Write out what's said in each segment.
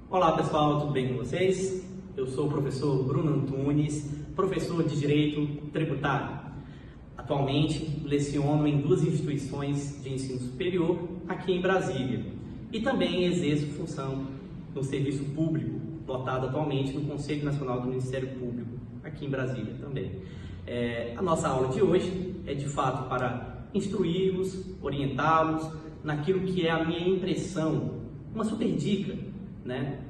Olá pessoal, tudo bem com vocês? Eu sou o professor Bruno Antunes, professor de Direito Tributário. Atualmente leciono em duas instituições de ensino superior aqui em Brasília e também exerço função no serviço público, lotado atualmente no Conselho Nacional do Ministério Público, aqui em Brasília também. A nossa aula de hoje é de fato para instruí-los, orientá-los naquilo que é a minha impressão, uma super dica,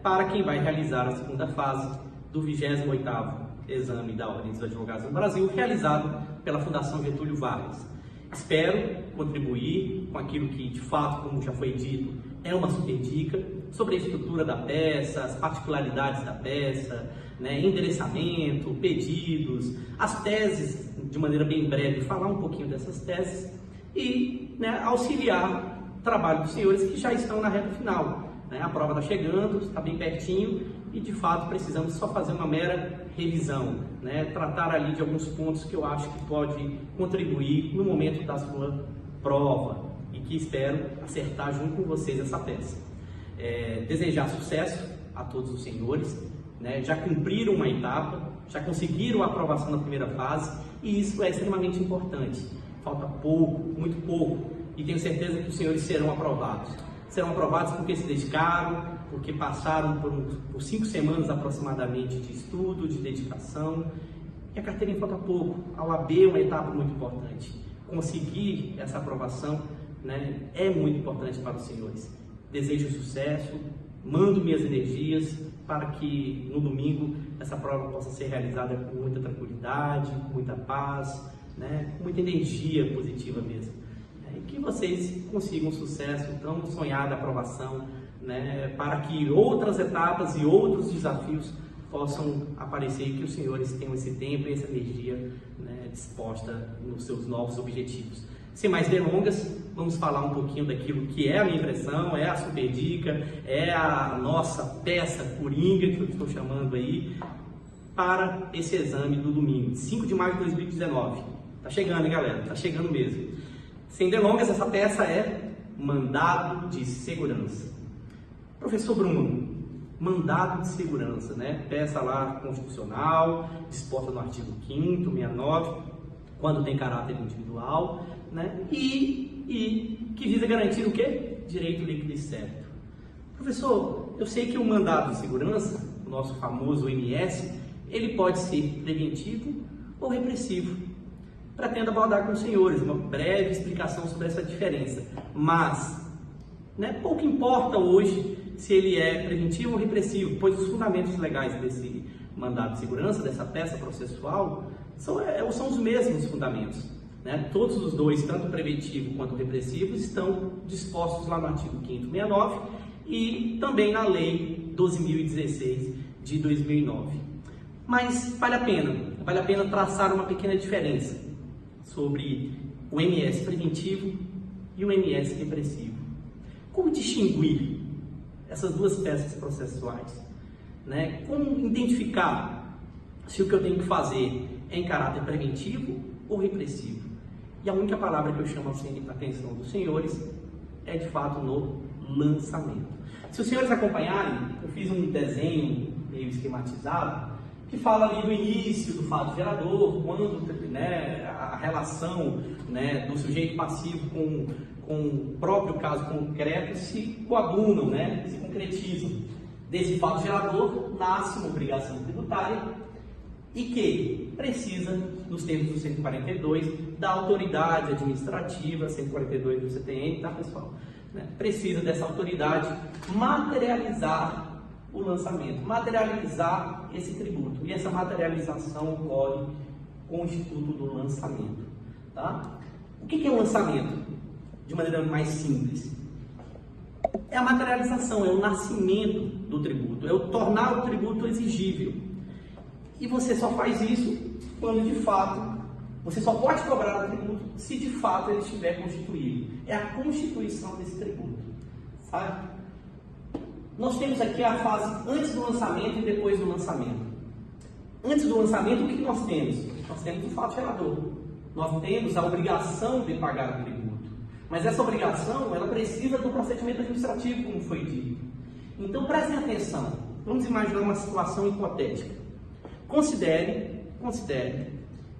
para quem vai realizar a segunda fase do 28º Exame da Ordem dos Advogados do Brasil, realizado pela Fundação Getúlio Vargas. Espero contribuir com aquilo que, de fato, como já foi dito, é uma super dica sobre a estrutura da peça, as particularidades da peça, endereçamento, pedidos, as teses, de maneira bem breve, falar um pouquinho dessas teses e auxiliar o trabalho dos senhores que já estão na reta final. A prova está chegando, está bem pertinho e, de fato, precisamos só fazer uma mera revisão, tratar ali de alguns pontos que eu acho que pode contribuir no momento da sua prova e que espero acertar junto com vocês essa peça. Desejar sucesso a todos os senhores, já cumpriram uma etapa, já conseguiram a aprovação na primeira fase e isso é extremamente importante. Falta pouco, muito pouco, e tenho certeza que os senhores serão aprovados. Serão aprovados porque se dedicaram, porque passaram por 5 semanas aproximadamente de estudo, de dedicação. E a carteirinha falta pouco. A OAB é uma etapa muito importante. Conseguir essa aprovação é muito importante para os senhores. Desejo sucesso, mando minhas energias para que no domingo essa prova possa ser realizada com muita tranquilidade, com muita paz, com muita energia positiva mesmo. E que vocês consigam sucesso, tão sonhada aprovação, para que outras etapas e outros desafios possam aparecer e que os senhores tenham esse tempo e essa energia disposta nos seus novos objetivos. Sem mais delongas, vamos falar um pouquinho daquilo que é a minha impressão, é a super dica, é a nossa peça coringa, que eu estou chamando aí, para esse exame do domingo, 5 de maio de 2019. Tá chegando, hein, galera? Tá chegando mesmo. Sem delongas, essa peça é mandado de segurança. Professor Bruno, mandado de segurança, peça lá constitucional, disposta no artigo 5º, 69, quando tem caráter individual, e que visa garantir o quê? Direito líquido e certo. Professor, eu sei que o mandado de segurança, o nosso famoso MS, ele pode ser preventivo ou repressivo. Pretendo abordar com os senhores uma breve explicação sobre essa diferença, mas pouco importa hoje se ele é preventivo ou repressivo, pois os fundamentos legais desse mandado de segurança, dessa peça processual, são os mesmos fundamentos. Todos os dois, tanto preventivo quanto repressivo, estão dispostos lá no artigo 5º, 69 e também na Lei 12.016 de 2009. Mas vale a pena traçar uma pequena diferença sobre o MS preventivo e o MS repressivo. Como distinguir essas duas peças processuais? Como identificar se o que eu tenho que fazer é em caráter preventivo ou repressivo? E a única palavra que eu chamo a atenção dos senhores é de fato no lançamento. Se os senhores acompanharem, eu fiz um desenho meio esquematizado que fala ali do início do fato gerador, quando a relação do sujeito passivo com o próprio caso concreto se coadunam, se concretizam. Desse fato gerador nasce uma obrigação tributária e que precisa, nos termos do 142, da autoridade administrativa, 142 do CTN, tá, pessoal? Precisa dessa autoridade materializar o lançamento, materializar esse tributo. E essa materialização ocorre com o Instituto do Lançamento. Tá? O que é o lançamento? De maneira mais simples. É a materialização, é o nascimento do tributo, é o tornar o tributo exigível. E você só faz isso quando de fato, você só pode cobrar o tributo se de fato ele estiver constituído. É a constituição desse tributo. Sabe? Nós temos aqui a fase antes do lançamento e depois do lançamento. Antes do lançamento, o que nós temos? Nós temos o fato gerador. Nós temos a obrigação de pagar o tributo. Mas essa obrigação, ela precisa do procedimento administrativo, como foi dito. Então prestem atenção, vamos imaginar uma situação hipotética. Considere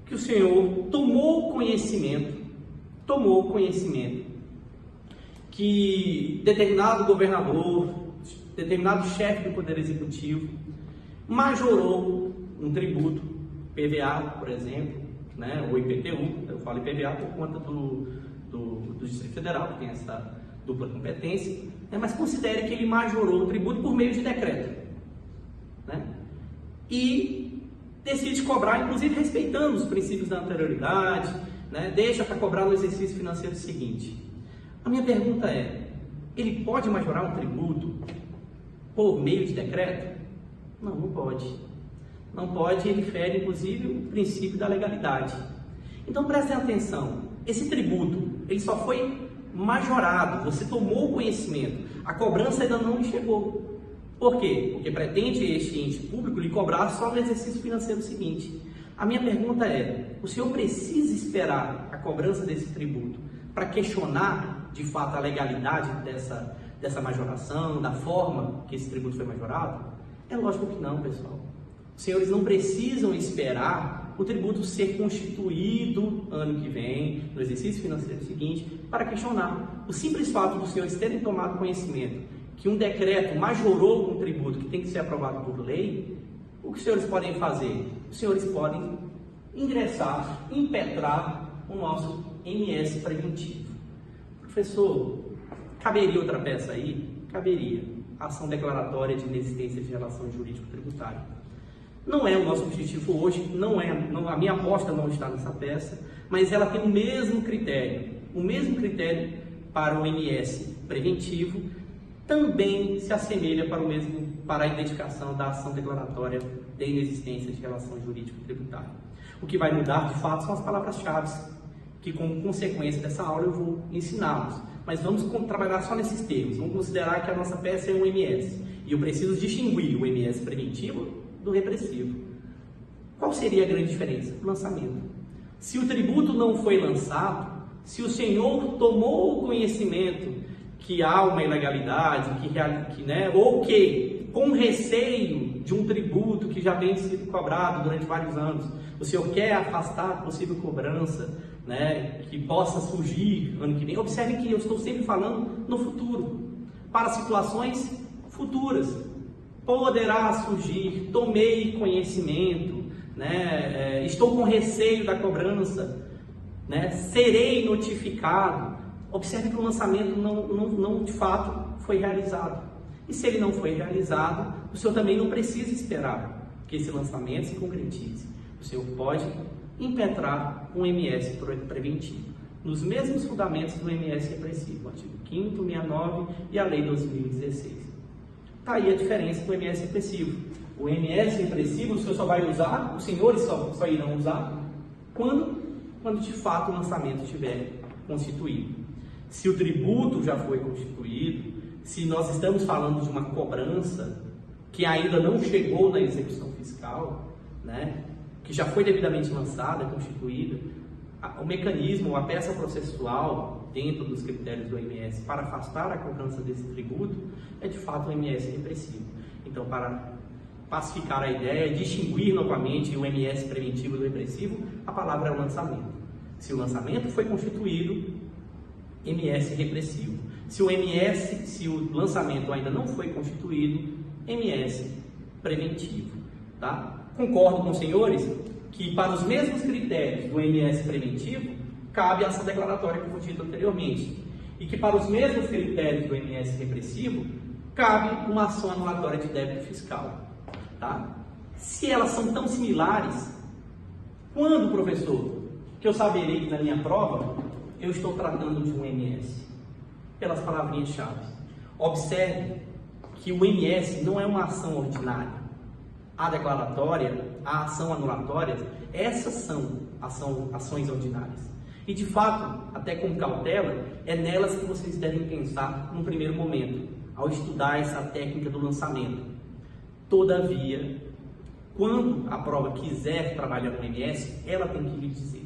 que o senhor tomou conhecimento que determinado governador, determinado chefe do Poder Executivo majorou um tributo, PVA, por exemplo, né, ou IPTU, eu falo IPVA por conta do Distrito Federal, que tem essa dupla competência, né, mas considere que ele majorou o tributo por meio de decreto, né, e decide cobrar, inclusive respeitando os princípios da anterioridade, né, deixa para cobrar no exercício financeiro seguinte. A minha pergunta é, ele pode majorar um tributo por meio de decreto? Não, não pode. Não pode, ele fere inclusive o princípio da legalidade. Então prestem atenção, esse tributo, ele só foi majorado, você tomou conhecimento, a cobrança ainda não lhe chegou. Por quê? Porque pretende este ente público lhe cobrar só no exercício financeiro seguinte. A minha pergunta é, o senhor precisa esperar a cobrança desse tributo para questionar de fato a legalidade dessa majoração, da forma que esse tributo foi majorado? É lógico que não, pessoal. Os senhores não precisam esperar o tributo ser constituído ano que vem, no exercício financeiro seguinte, para questionar. O simples fato dos senhores terem tomado conhecimento que um decreto majorou um tributo que tem que ser aprovado por lei, o que os senhores podem fazer? Os senhores podem ingressar, impetrar o nosso MS preventivo. Professor, caberia outra peça aí? Caberia. Ação declaratória de inexistência de relação jurídico-tributária. Não é o nosso objetivo hoje, a minha aposta não está nessa peça, mas ela tem o mesmo critério para o MS preventivo, também se assemelha para a identificação da ação declaratória de inexistência de relação jurídico-tributária. O que vai mudar, de fato, são as palavras-chave, que como consequência dessa aula eu vou ensiná-los. Mas vamos trabalhar só nesses termos, vamos considerar que a nossa peça é um MS, e eu preciso distinguir o MS preventivo do repressivo. Qual seria a grande diferença? O lançamento. Se o tributo não foi lançado, se o senhor tomou conhecimento que há uma ilegalidade, ou que, com receio de um tributo que já vem sido cobrado durante vários anos, o senhor quer afastar a possível cobrança, né, que possa surgir ano que vem. Observe que eu estou sempre falando no futuro, para situações futuras. Poderá surgir, tomei conhecimento, né, estou com receio da cobrança, né, serei notificado. Observe que o lançamento não de fato foi realizado. E se ele não foi realizado, o senhor também não precisa esperar que esse lançamento se concretize. O senhor pode impetrar um MS preventivo, nos mesmos fundamentos do MS repressivo, artigo 5º, 69 e a Lei 2016. Está aí a diferença do MS repressivo. O MS repressivo o senhor só vai usar, os senhores só irão usar quando de fato o lançamento estiver constituído. Se o tributo já foi constituído, se nós estamos falando de uma cobrança que ainda não chegou na execução fiscal, né, que já foi devidamente lançada, constituída, o mecanismo, a peça processual dentro dos critérios do MS para afastar a cobrança desse tributo é de fato o MS repressivo. Então, para pacificar a ideia, distinguir novamente o MS preventivo do repressivo, a palavra é o lançamento. Se o lançamento foi constituído, MS repressivo. Se o lançamento ainda não foi constituído, MS preventivo. Tá? Concordo com os senhores que para os mesmos critérios do MS preventivo, cabe a ação declaratória que eu dito anteriormente. E que para os mesmos critérios do MS repressivo, cabe uma ação anulatória de débito fiscal. Tá? Se elas são tão similares, quando, professor, que eu saberei que na minha prova eu estou tratando de um MS? Pelas palavrinhas-chave. Observe que o MS não é uma ação ordinária. A declaratória, a ação anulatória, essas são ações ordinárias. E de fato, até com cautela, é nelas que vocês devem pensar no primeiro momento, ao estudar essa técnica do lançamento. Todavia, quando a prova quiser trabalhar no MS, ela tem que lhe dizer,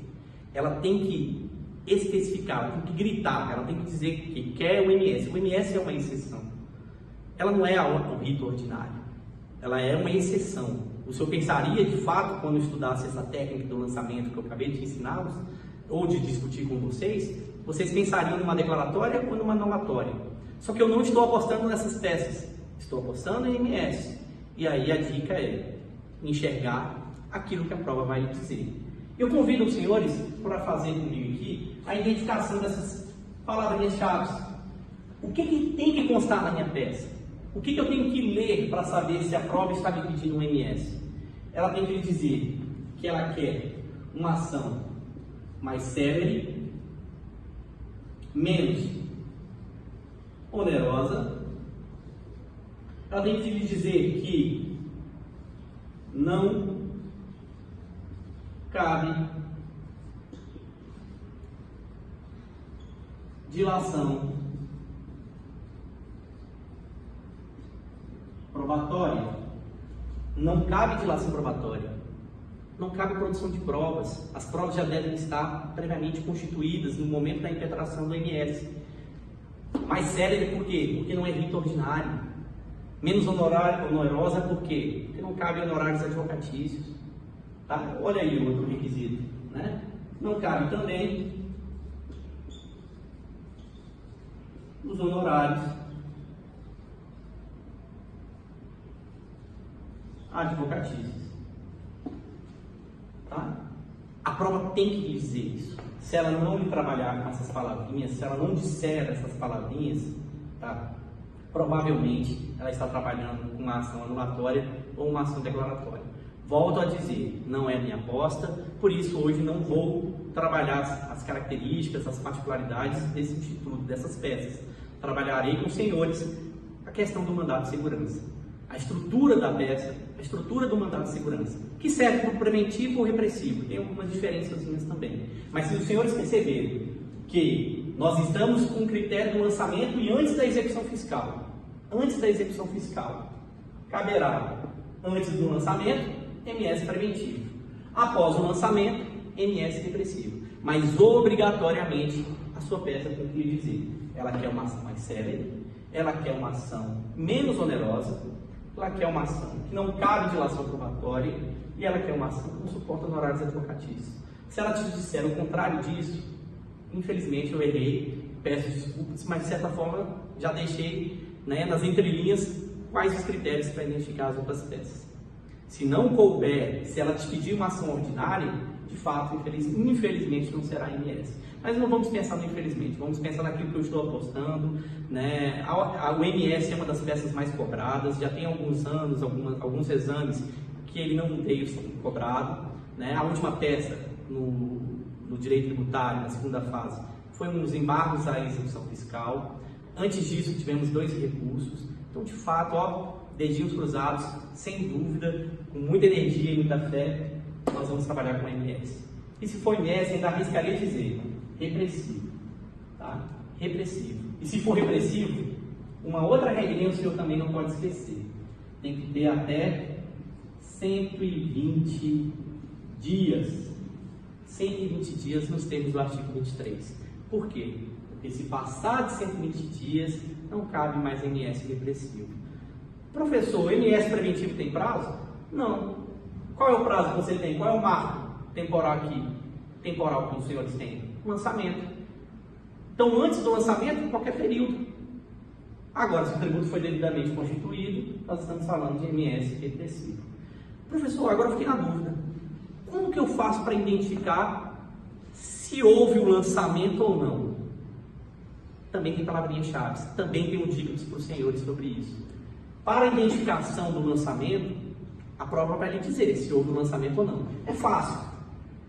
ela tem que especificar, ela tem que gritar, ela tem que dizer que quer o MS. O MS é uma exceção. ela não é o rito ordinário, ela é uma exceção. O senhor pensaria, de fato, quando estudasse essa técnica do lançamento que eu acabei de ensiná-los, ou de discutir com vocês pensariam numa declaratória ou numa novatória. Só que eu não estou apostando nessas peças, estou apostando em MS. E aí a dica é enxergar aquilo que a prova vai lhe dizer. Eu convido os senhores para fazer comigo aqui a identificação dessas palavrinhas-chave. O que tem que constar na minha peça? O que eu tenho que ler para saber se a prova está me pedindo um MS? Ela tem que lhe dizer que ela quer uma ação mais célere, menos onerosa. Ela tem que lhe dizer que não cabe dilação probatória. Não cabe dilação probatória. Não cabe produção de provas. As provas já devem estar previamente constituídas no momento da impetração do MS. Mais célere por quê? Porque não é rito ordinário. Menos onerosa por quê? Porque não cabe honorários advocatícios. Tá? Olha aí o outro requisito. Né? Não cabe também os honorários advocatícios. Tá? A prova tem que lhe dizer isso. Se ela não lhe trabalhar com essas palavrinhas, se ela não disser essas palavrinhas, tá? Provavelmente ela está trabalhando com uma ação anulatória ou uma ação declaratória. Volto a dizer, não é minha aposta, por isso hoje não vou trabalhar as características, as particularidades desse instituto, dessas peças. Trabalharei com os senhores a questão do mandato de segurança, a estrutura da peça, a estrutura do mandato de segurança, que serve para o preventivo ou repressivo. Tem algumas diferenças também. Mas se os senhores perceberem que nós estamos com o critério do lançamento e antes da execução fiscal, caberá, antes do lançamento, MS preventivo. Após o lançamento, MS repressivo. Mas obrigatoriamente a sua peça tem que lhe dizer: ela quer uma ação mais célere, ela quer uma ação menos onerosa, ela quer uma ação que não cabe dilação probatória e ela quer uma ação que não suporta honorários advocatícios. Se ela te disser o contrário disso, infelizmente eu errei, peço desculpas, mas de certa forma já deixei, né, nas entrelinhas quais os critérios para identificar as outras peças. Se não couber, se ela te pedir uma ação ordinária, de fato, infelizmente não será MS. Mas não vamos pensar no infelizmente, vamos pensar naquilo que eu estou apostando, né? O MS é uma das peças mais cobradas, já tem alguns anos, alguns exames que ele não veio sendo cobrado, né? A última peça no direito tributário, na segunda fase, foi um dos embargos à execução fiscal. Antes disso, tivemos 2 recursos. Então, de fato, dedinhos cruzados, sem dúvida, com muita energia e muita fé, nós vamos trabalhar com MS. E se for MS, ainda arriscaria dizer repressivo. Tá? Repressivo. E se for repressivo, uma outra regrinha o senhor também não pode esquecer. Tem que ter até 120 dias. 120 dias nos termos do artigo 23. Por quê? Porque se passar de 120 dias, não cabe mais MS repressivo. Professor, MS preventivo tem prazo? Não. Qual é o prazo que você tem? Qual é o marco temporal que os senhores têm? O lançamento. Então, antes do lançamento, qualquer período. Agora, se o tributo foi devidamente constituído, nós estamos falando de MS repressivo. Professor, agora eu fiquei na dúvida. Como que eu faço para identificar se houve o lançamento ou não? Também tem palavrinhas-chave, também tem dicas para os senhores sobre isso. Para a identificação do lançamento, a prova vai lhe dizer se houve o lançamento ou não. É fácil.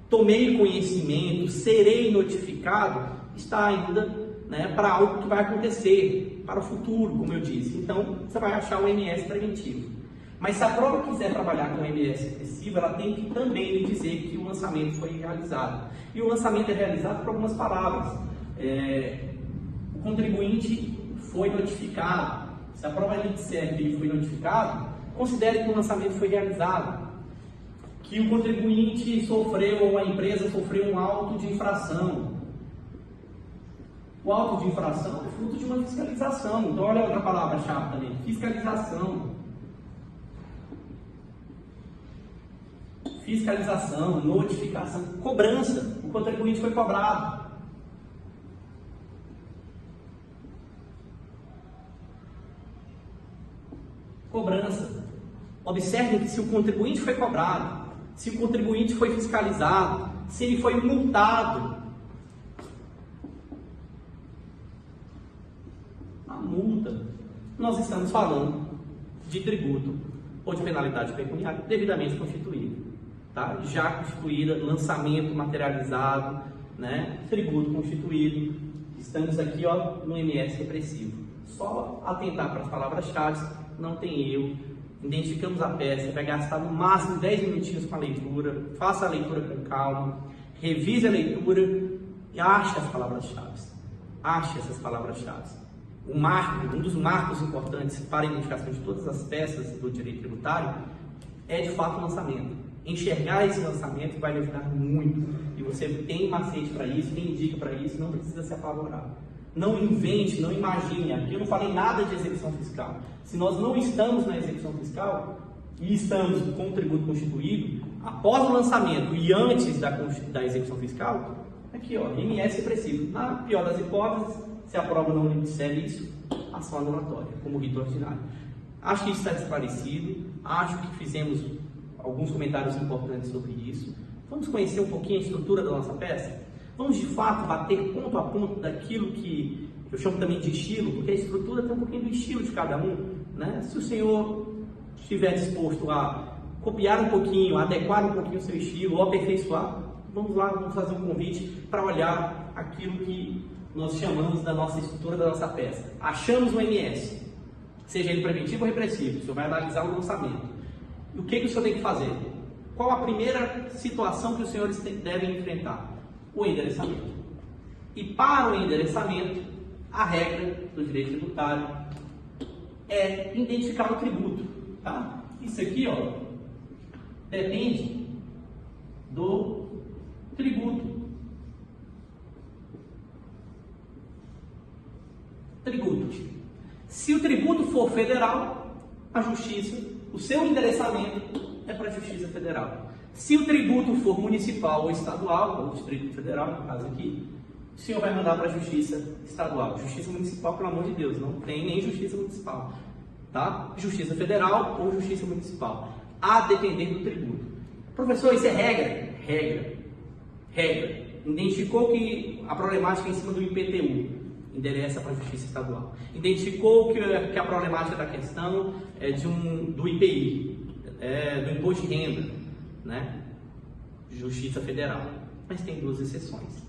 Tomei conhecimento, serei notificado, está ainda, né, para algo que vai acontecer, para o futuro, como eu disse. Então, você vai achar o MS preventivo. Mas se a prova quiser trabalhar com o MS repressivo, ela tem que também lhe dizer que o lançamento foi realizado. E o lançamento é realizado por algumas palavras. O contribuinte foi notificado. Se a prova lhe disser que ele foi notificado, considere que o lançamento foi realizado. Que o contribuinte sofreu, ou a empresa sofreu um auto de infração. O auto de infração é fruto de uma fiscalização. Então, olha outra palavra-chave também: fiscalização. Fiscalização, notificação, cobrança. O contribuinte foi cobrado. Cobrança. Observe que se o contribuinte foi cobrado, se o contribuinte foi fiscalizado, se ele foi multado, a multa, nós estamos falando de tributo ou de penalidade pecuniária devidamente constituída, tá? Já constituída, lançamento materializado, né? Tributo constituído. Estamos aqui, ó, no MS repressivo. Só atentar para as palavras-chave, não tem erro. Identificamos a peça, vai gastar no máximo 10 minutinhos com a leitura, faça a leitura com calma, revise a leitura e ache as palavras-chave. Ache essas palavras-chave. Um dos marcos importantes para a identificação de todas as peças do direito tributário é, de fato, o lançamento. Enxergar esse lançamento vai lhe ajudar muito. E você tem macete para isso, tem dica para isso, não precisa se apavorar. Não invente, não imagine. Aqui eu não falei nada de execução fiscal. Se nós não estamos na execução fiscal e estamos com o tributo constituído, após o lançamento e antes da execução fiscal, aqui, ó, MS repressivo. Na pior das hipóteses, se a prova não lhe disser isso, ação anulatória, como rito ordinário. Acho que isso está esclarecido. Acho que fizemos alguns comentários importantes sobre isso. Vamos conhecer um pouquinho a estrutura da nossa peça? Vamos, de fato, bater ponto a ponto daquilo que eu chamo também de estilo, porque a estrutura tem um pouquinho do estilo de cada um, né? Se o senhor estiver disposto a copiar um pouquinho, adequar um pouquinho o seu estilo, ou aperfeiçoar, vamos lá, vamos fazer um convite para olhar aquilo que nós chamamos da nossa estrutura da nossa peça. Achamos um MS, seja ele preventivo ou repressivo, o senhor vai analisar o lançamento. E o que o senhor tem que fazer? Qual a primeira situação que os senhores devem enfrentar? O endereçamento. E para o endereçamento, a regra do direito tributário é identificar o tributo, tá? Isso aqui, ó, depende do tributo. Tributo. Se o tributo for federal, a justiça, o seu endereçamento é para a Justiça Federal. Se o tributo for municipal ou estadual, ou Distrito Federal, no caso aqui, o senhor vai mandar para a Justiça Estadual. Justiça Municipal, pelo amor de Deus, não tem nem Justiça Municipal, tá? Justiça Federal ou Justiça Municipal, a depender do tributo. Professor, isso é regra? Regra. Identificou que a problemática é em cima do IPTU, endereça para a Justiça Estadual. Identificou que a problemática da questão é do IPI, do Imposto de Renda, né? Justiça Federal. Mas tem duas exceções.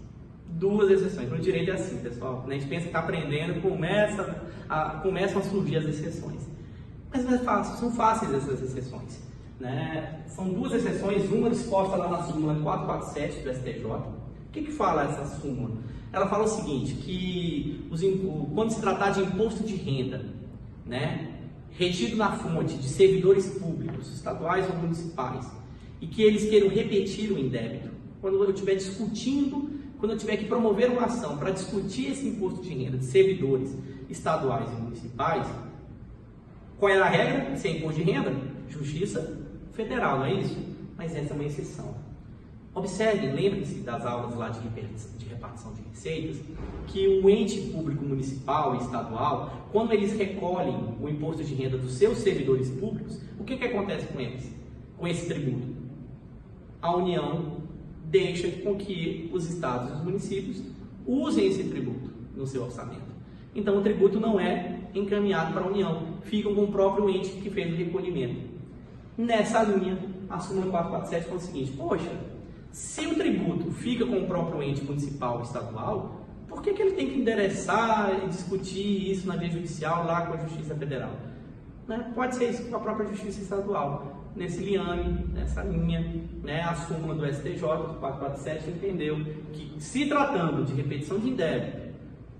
No direito é assim, pessoal. A gente pensa que está aprendendo, começam a surgir as exceções. Mas não é fácil, são fáceis essas exceções, né? São duas exceções, uma disposta lá na súmula 447 do STJ. O que fala essa súmula? Ela fala o seguinte, que quando se tratar de imposto de renda, né, retido na fonte de servidores públicos, estaduais ou municipais, e que eles queiram repetir o indébito, quando eu estiver discutindo, quando eu tiver que promover uma ação para discutir esse imposto de renda de servidores estaduais e municipais, qual é a regra? Se é imposto de renda, Justiça Federal, não é isso? Mas essa é uma exceção. Observem, lembrem-se das aulas lá de repartição de receitas, que o ente público municipal e estadual, quando eles recolhem o imposto de renda dos seus servidores públicos, o que acontece com eles? Com esse tributo? A União deixa com que os estados e os municípios usem esse tributo no seu orçamento. Então, o tributo não é encaminhado para a União, fica com o próprio ente que fez o recolhimento. Nessa linha, a súmula 447 fala o seguinte: poxa, se o tributo fica com o próprio ente municipal ou estadual, por que ele tem que endereçar e discutir isso na via judicial lá com a Justiça Federal? Né? Pode ser isso com a própria Justiça Estadual. Nesse liame, nessa linha, né, a súmula do STJ, 447, entendeu que, se tratando de repetição de indébito,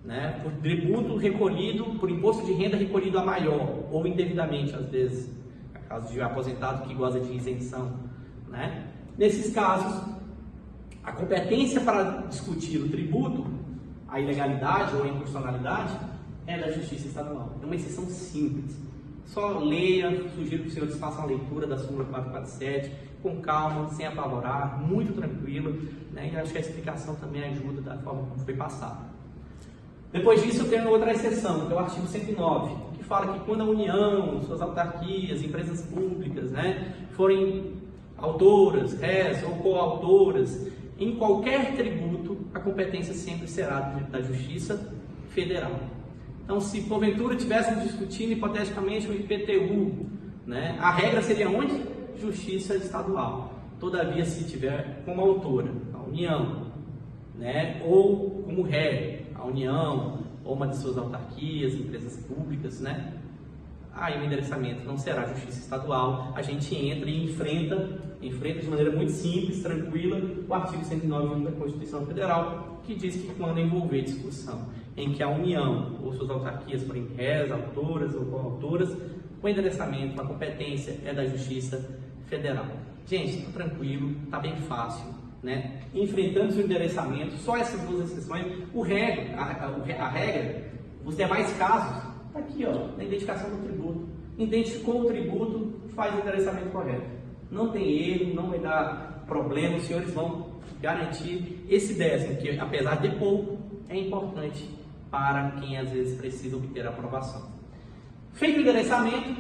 né, por tributo recolhido, por imposto de renda recolhido a maior, ou indevidamente, às vezes, no caso de aposentado que goza de isenção, né, nesses casos, a competência para discutir o tributo, a ilegalidade ou a inconstitucionalidade é da Justiça Estadual. É uma exceção simples. Só leia, sugiro que os senhores façam a leitura da súmula 447 com calma, sem apavorar, muito tranquilo, né? E acho que a explicação também ajuda da forma como foi passada. Depois disso, eu tenho outra exceção, que é o artigo 109, que fala que quando a União, suas autarquias, empresas públicas, né, forem autoras, rés ou coautoras em qualquer tributo, a competência sempre será da Justiça Federal. Então, se porventura estivéssemos discutindo hipoteticamente o IPTU, né, a regra seria onde? Justiça Estadual. Todavia, se tiver como autora a União, né, ou como ré, a União, ou uma de suas autarquias, empresas públicas, né, aí o endereçamento não será Justiça Estadual. A gente entra e enfrenta de maneira muito simples, tranquila, o artigo 109 da Constituição Federal, que diz que quando envolver discussão em que a União ou suas autarquias forem rés, autoras ou coautoras, o endereçamento, a competência é da Justiça Federal. Gente, está tranquilo, está bem fácil, né? Enfrentando o endereçamento, só essas duas exceções, a regra, os demais casos, está aqui, ó, na identificação do tributo. Identificou o tributo, faz o endereçamento correto. Não tem erro, não vai dar problema, os senhores vão garantir esse décimo, que apesar de pouco, é importante para quem às vezes precisa obter a aprovação. Feito o endereçamento,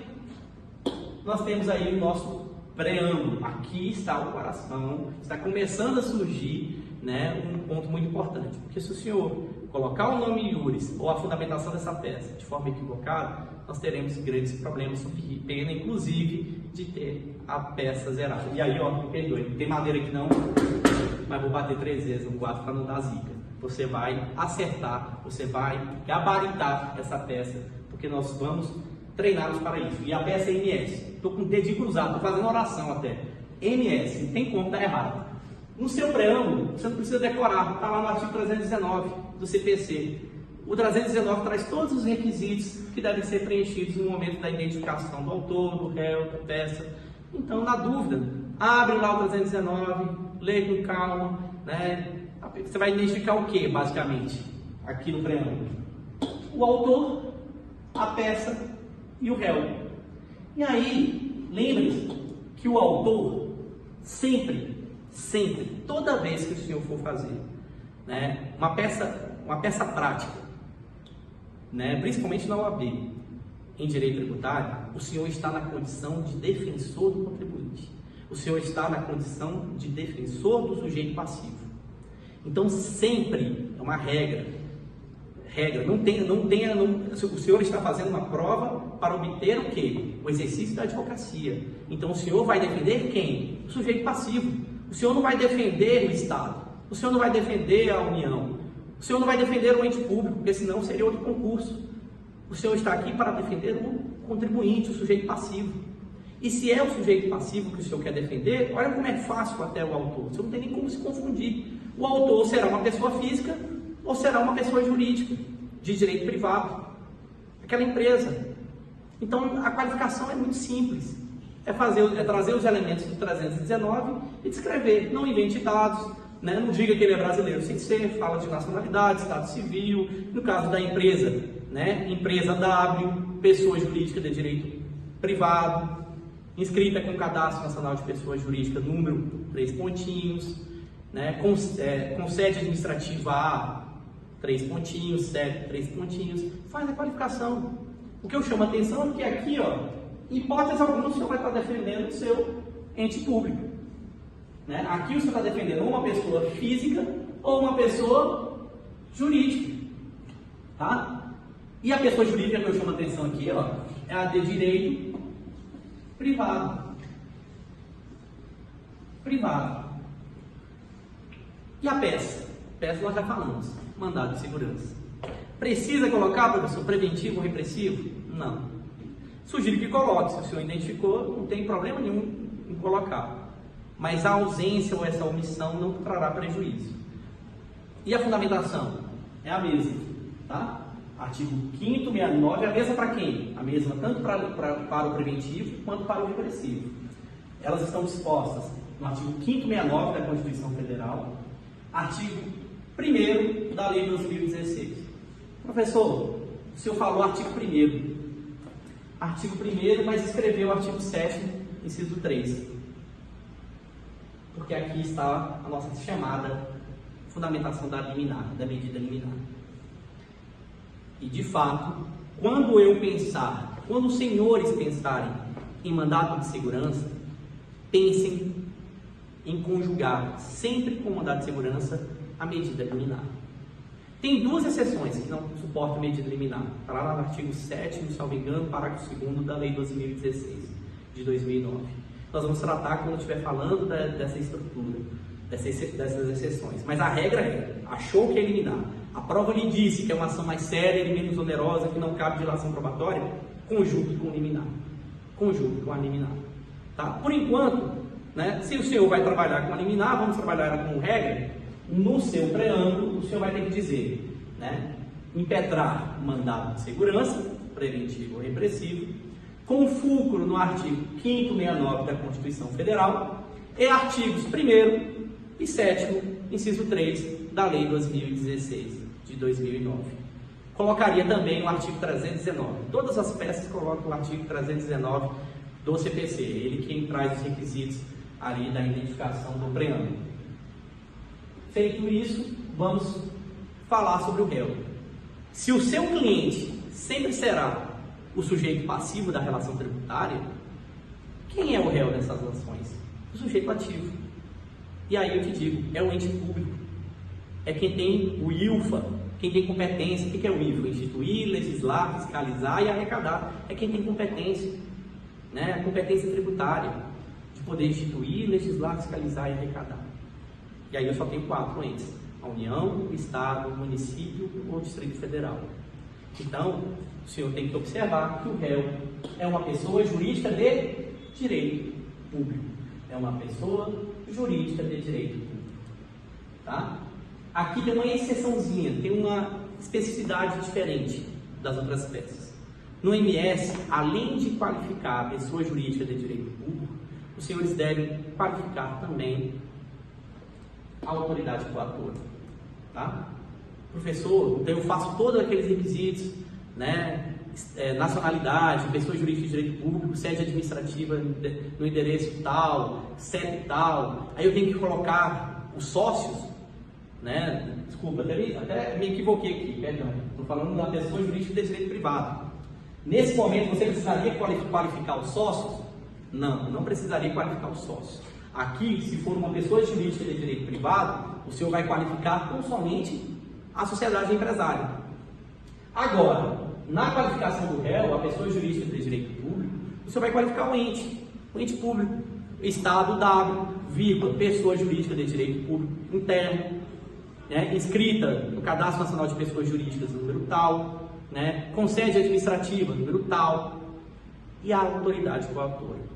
nós temos aí o nosso preâmbulo. Aqui está o coração, está começando a surgir, né, um ponto muito importante. Porque se o senhor colocar o nome iuris ou a fundamentação dessa peça de forma equivocada, nós teremos grandes problemas, sob pena, inclusive, de ter a peça zerada. E aí, ó, me perdoe, não tem madeira aqui não, mas vou bater 3 vezes no quadro para não dar zica. Você vai acertar, você vai gabaritar essa peça, porque nós vamos treiná-los para isso. E a peça é MS. Estou com o dedinho cruzado, estou fazendo oração até. MS, não tem como dar errado. No seu preâmbulo, você não precisa decorar, está lá no artigo 319 do CPC. O 319 traz todos os requisitos que devem ser preenchidos no momento da identificação do autor, do réu, da peça. Então, na dúvida, abre lá o 319, lê com calma, né? Você vai identificar o que, basicamente, aqui no preâmbulo? O autor, a peça e o réu. E aí, lembre-se que o autor sempre, toda vez que o senhor for fazer, né, uma peça prática, né, principalmente na OAB, em direito tributário, o senhor está na condição de defensor do contribuinte. O senhor está na condição de defensor do sujeito passivo. Então, sempre é uma regra, o senhor está fazendo uma prova para obter o quê? O exercício da advocacia. Então, o senhor vai defender quem? O sujeito passivo. O senhor não vai defender o Estado, o senhor não vai defender a União, o senhor não vai defender o ente público, porque senão seria outro concurso. O senhor está aqui para defender o contribuinte, o sujeito passivo. E se é o sujeito passivo que o senhor quer defender, olha como é fácil até o autor, o senhor não tem nem como se confundir. O autor será uma pessoa física ou será uma pessoa jurídica, de direito privado, aquela empresa. Então, a qualificação é muito simples. É trazer os elementos do 319 e descrever. Não invente dados, né? Não diga que ele é brasileiro sem ser, fala de nacionalidade, estado civil. No caso da empresa, né? Empresa W, pessoa jurídica de direito privado, inscrita com o Cadastro Nacional de Pessoa Jurídica, número 3 pontinhos, né? Com sede administrativa A, 3 pontinhos, sede 3 pontinhos, faz a qualificação. O que eu chamo a atenção é que aqui, ó, em hipótese alguma, o senhor vai estar defendendo o seu ente público, né? Aqui o senhor está defendendo uma pessoa física ou uma pessoa jurídica, tá? E a pessoa jurídica que eu chamo a atenção aqui, ó, é a de direito privado. E a peça? Peça nós já falamos, mandado de segurança. Precisa colocar, professor, preventivo ou repressivo? Não. Sugiro que coloque, se o senhor identificou, não tem problema nenhum em colocar. Mas a ausência ou essa omissão não trará prejuízo. E a fundamentação? É a mesma, tá? Artigo 5º, 69, é a mesma para quem? A mesma tanto para o preventivo quanto para o repressivo. Elas estão dispostas no artigo 5º, 69 da Constituição Federal, artigo 1º da Lei 2016. Professor, o senhor falou artigo 1º. Artigo 1º, mas escreveu o artigo 7º, inciso 3. Porque aqui está a nossa chamada fundamentação da liminar, da medida liminar. E, de fato, quando os senhores pensarem em mandato de segurança, pensem em conjugar, sempre com mandado de segurança, a medida liminar. Tem 2 exceções que não suportam medida liminar. Está lá no artigo 7º, salvo engano, parágrafo 2º da Lei 2016, de 2009. Nós vamos tratar quando estiver falando dessa estrutura, dessas exceções. Mas a regra é, achou que é liminar, a prova lhe disse que é uma ação mais séria e menos onerosa, que não cabe dilação probatória, conjugue com liminar. Conjugue com a liminar. Tá? Por enquanto, né, se o senhor vai trabalhar com a liminar, vamos trabalhar com regra, no seu preâmbulo, o senhor vai ter que dizer, né, impetrar mandado de segurança, preventivo ou repressivo, com fulcro no artigo 569 da Constituição Federal e artigos 1º e 7º, inciso 3 da Lei 2016 de 2009. Colocaria também o artigo 319. Todas as peças colocam o artigo 319 do CPC, ele quem traz os requisitos ali da identificação do preâmbulo. Feito isso, vamos falar sobre o réu. Se o seu cliente sempre será o sujeito passivo da relação tributária, quem é o réu dessas ações? O sujeito ativo. E aí eu te digo, é o ente público. É quem tem o ILFA, quem tem competência. O que é o ILFA? Instituir, legislar, fiscalizar e arrecadar. É quem tem competência, né? A competência tributária, de poder instituir, legislar, fiscalizar e arrecadar. E aí eu só tenho 4 entes: a União, o Estado, o município ou o Distrito Federal. Então, o senhor tem que observar que o réu é uma pessoa jurídica de direito público. É uma pessoa jurídica de direito público. Tá? Aqui tem uma exceçãozinha, tem uma especificidade diferente das outras peças. No MS, além de qualificar a pessoa jurídica de direito público, os senhores devem qualificar também a autoridade coatora. Tá? Professor, então eu faço todos aqueles requisitos, né? Nacionalidade, pessoa jurídica de direito público, sede administrativa no endereço tal, CEP tal, aí eu tenho que colocar os sócios, né? Desculpa, até me equivoquei aqui, perdão, estou falando da pessoa jurídica de direito privado. Nesse momento você precisaria qualificar os sócios? Não precisaria qualificar os sócios. Aqui, se for uma pessoa jurídica de direito privado, o senhor vai qualificar tão somente a sociedade empresária. Agora, na qualificação do réu, a pessoa jurídica de direito público, o senhor vai qualificar o ente público, Estado W, vírgula, pessoa jurídica de direito público interno, né, inscrita no Cadastro Nacional de Pessoas Jurídicas, número tal, né, com sede administrativa, número tal, e a autoridade coatora.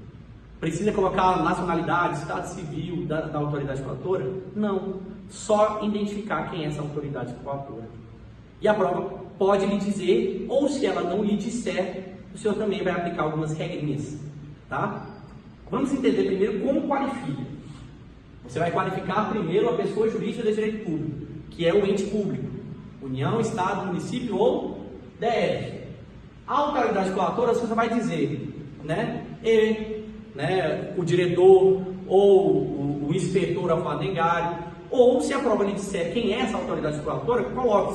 Precisa colocar a nacionalidade, estado civil da autoridade coatora? Não, só identificar quem é essa autoridade coatora. E a prova pode lhe dizer, ou se ela não lhe disser, o senhor também vai aplicar algumas regrinhas, tá? Vamos entender primeiro como qualifica. Você vai qualificar primeiro a pessoa jurídica de direito público, que é o ente público, União, Estado, Município ou DF. A autoridade coatora você vai dizer, né, o diretor ou o inspetor alfandegário, ou se a prova lhe disser quem é essa autoridade coatora,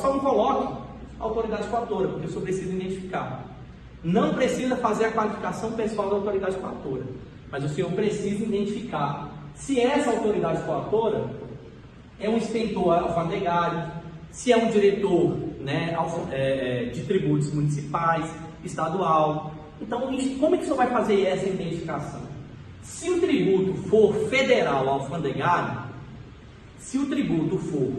só não coloque a autoridade coatora, porque o senhor precisa identificar. Não precisa fazer a qualificação pessoal da autoridade coatora, mas o senhor precisa identificar se essa autoridade coatora é um inspetor alfandegário, se é um diretor, né, de tributos municipais, estadual. Então, como é que o senhor vai fazer essa identificação? Se o tributo for federal alfandegário, se o tributo for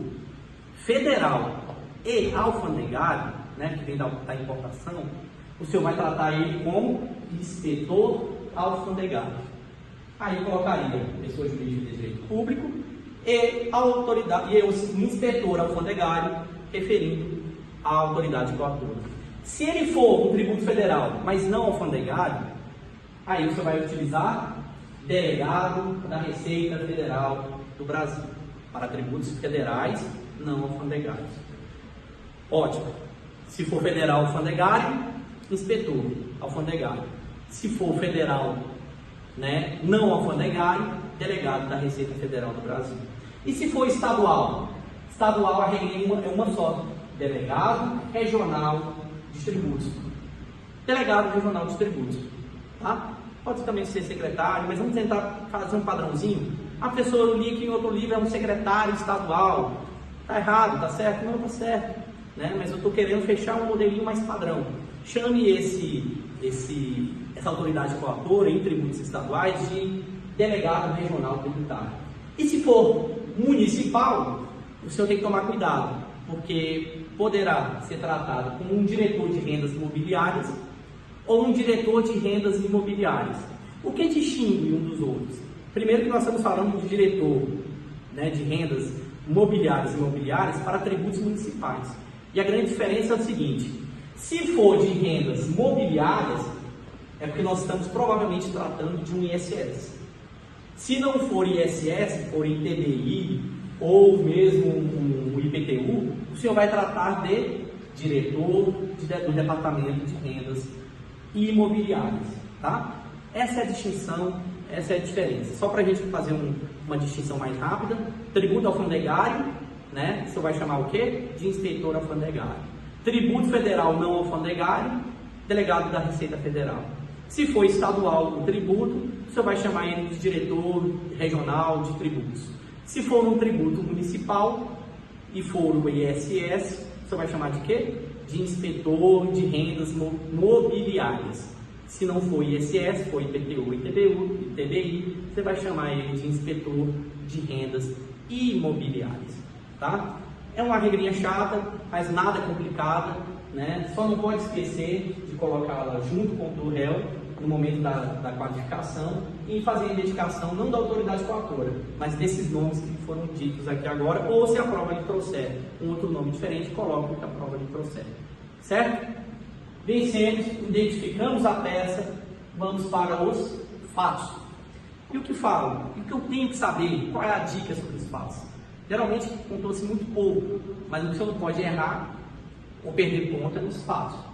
federal e alfandegário, né, que vem da importação, o senhor vai tratar ele como inspetor alfandegário. Aí colocaria pessoa jurídica de direito público e a autoridade, e o inspetor alfandegário, referindo à autoridade coatora. Se ele for um tributo federal, mas não alfandegário, aí você vai utilizar delegado da Receita Federal do Brasil para tributos federais não alfandegários. Ótimo. Se for federal, alfandegário, inspetor, alfandegário. Se for federal, né, não alfandegário, delegado da Receita Federal do Brasil. E se for estadual? Estadual, a regra é uma só: delegado regional de tributos. Delegado regional de tributos, tá? Pode também ser secretário, mas vamos tentar fazer um padrãozinho. A pessoa, eu li que em outro livro é um secretário estadual. Tá errado, tá certo? Não, tá certo, né? Mas eu estou querendo fechar um modelinho mais padrão. Chame essa autoridade coatora em tributos estaduais de delegado regional tributário. E se for municipal, o senhor tem que tomar cuidado, porque poderá ser tratado como um diretor de rendas imobiliárias ou um diretor de rendas imobiliárias. O que distingue um dos outros? Primeiro que nós estamos falando de diretor, né, de rendas mobiliárias e imobiliárias para tributos municipais. E a grande diferença é o seguinte: se for de rendas mobiliárias, é porque nós estamos provavelmente tratando de um ISS. Se não for ISS, for ITBI ou mesmo um IPTU, o senhor vai tratar de diretor do Departamento de Rendas Imobiliárias, tá? Essa é a distinção, essa é a diferença. Só para a gente fazer uma distinção mais rápida: tributo alfandegário, né? Você vai chamar o quê? De inspetor alfandegário. Tributo federal não alfandegário, delegado da Receita Federal. Se for estadual o tributo, você vai chamar ele de diretor regional de tributos. Se for um tributo municipal e for o ISS, você vai chamar de quê? De inspetor de rendas mobiliárias. Se não for ISS, for IPTU, ITBI, você vai chamar ele de inspetor de rendas imobiliárias, tá? É uma regrinha chata, mas nada complicada, né? Só não pode esquecer de colocá-la junto com o do réu no momento da qualificação e fazer a identificação não da autoridade coatora, mas desses nomes que foram ditos aqui agora, ou se a prova lhe trouxer um outro nome diferente, coloque o que a prova lhe trouxer, certo? Vencemos, identificamos a peça, vamos para os fatos. E o que falo? E o que eu tenho que saber? Qual é a dica sobre os fatos? Geralmente contou-se muito pouco, mas o que você não pode errar ou perder ponto é nos fatos.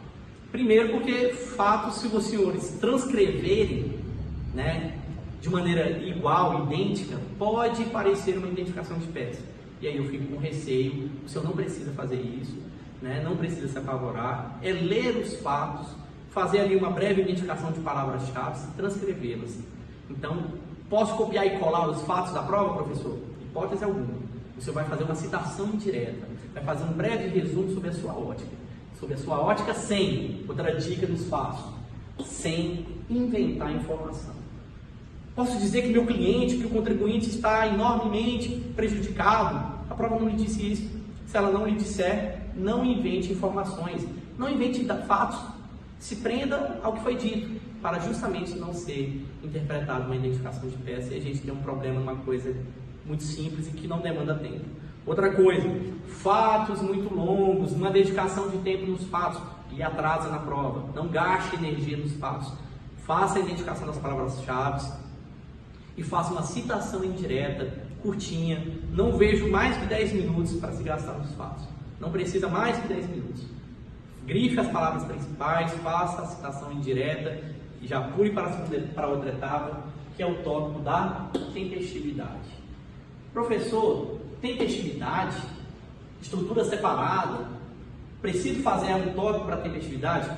Primeiro porque fatos, se os senhores transcreverem, né, de maneira igual, idêntica, pode parecer uma identificação de peça. E aí eu fico com receio. O senhor não precisa fazer isso, né, não precisa se apavorar. É ler os fatos, fazer ali uma breve identificação de palavras-chave e transcrevê-las. Então, posso copiar e colar os fatos da prova, professor? Hipótese alguma. Você vai fazer uma citação indireta, vai fazer um breve resumo sobre a sua ótica. Sobre a sua ótica sem, outra dica dos fatos, sem inventar informação. Posso dizer que meu cliente, que o contribuinte está enormemente prejudicado? A prova não lhe disse isso. Se ela não lhe disser, não invente informações, não invente fatos. Se prenda ao que foi dito, para justamente não ser interpretado uma identificação de peça e a gente tem um problema numa coisa muito simples e que não demanda tempo. Outra coisa, fatos muito longos, uma dedicação de tempo nos fatos e atrasa na prova. Não gaste energia nos fatos. Faça a identificação das palavras-chave e faça uma citação indireta, curtinha. Não vejo mais que 10 minutos para se gastar nos fatos. Não precisa mais que 10 minutos. Grife as palavras principais, faça a citação indireta e já pule para outra etapa, que é o tópico da tempestividade. Professor, tempestividade, estrutura separada, preciso fazer um tópico para tempestividade?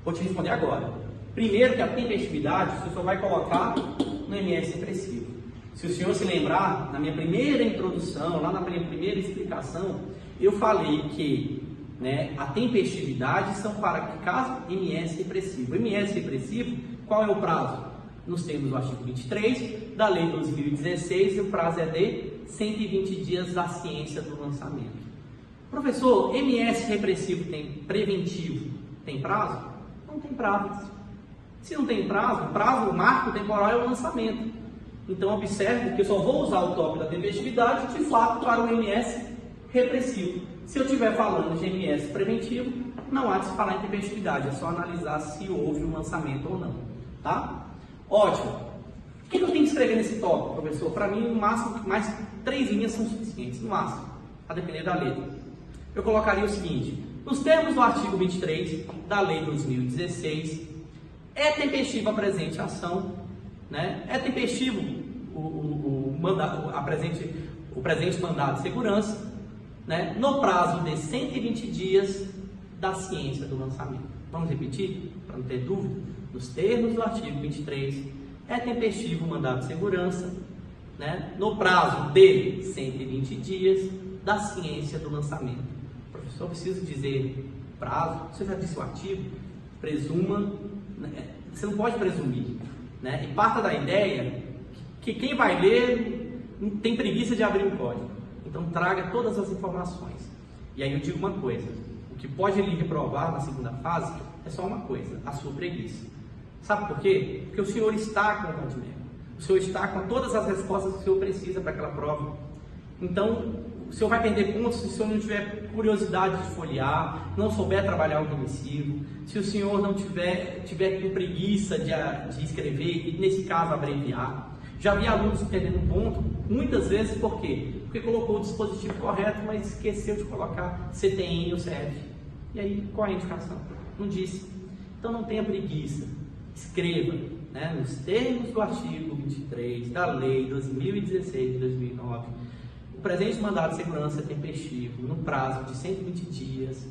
Vou te responder agora. Primeiro que a tempestividade, o senhor vai colocar no MS repressivo. Se o senhor se lembrar, na minha primeira introdução, lá na minha primeira explicação, eu falei que, né, a tempestividade são para caso MS repressivo. MS repressivo, qual é o prazo? Nos termos do artigo 23 da Lei 12.016, o prazo é de 120 dias da ciência do lançamento. Professor, MS repressivo preventivo tem prazo? Não tem prazo. Se não tem prazo, o marco temporal é o lançamento. Então observe que eu só vou usar o tópico da tempestividade de fato para o MS repressivo. Se eu estiver falando de MS preventivo, não há de se falar em tempestividade, é só analisar se houve um lançamento ou não, tá? Ótimo. O que eu tenho que escrever nesse tópico, professor? Para mim, no máximo, mais 3 linhas são suficientes, no máximo. a depender da letra. Eu colocaria o seguinte: nos termos do artigo 23 da Lei 2016, é tempestivo a presente ação, né? É tempestivo o presente mandado de segurança, né? No prazo de 120 dias da ciência do lançamento. Vamos repetir, para não ter dúvida? Nos termos do artigo 23, é tempestivo o mandado de segurança, né? No prazo de 120 dias da ciência do lançamento. Professor, preciso dizer prazo? Você já disse o artigo? Presuma, né? Você não pode presumir, né? E parta da ideia que quem vai ler tem preguiça de abrir o código. Então traga todas as informações. E aí eu digo uma coisa: o que pode lhe reprovar na segunda fase é só uma coisa: a sua preguiça. Sabe por quê? Porque o senhor está com o código. O senhor está com todas as respostas que o senhor precisa para aquela prova. Então, o senhor vai perder pontos se o senhor não tiver curiosidade de folhear, não souber trabalhar o remissivo, se o senhor não tiver com preguiça de escrever e, nesse caso, abreviar. Já vi alunos perdendo ponto, muitas vezes, por quê? Porque colocou o dispositivo correto, mas esqueceu de colocar CTN ou CF. E aí, qual é a indicação? Não disse. Então, não tenha preguiça. Escreva, né, nos termos do artigo 23 da Lei 2016 de 2009, o presente mandado de segurança é tempestivo no prazo de 120 dias,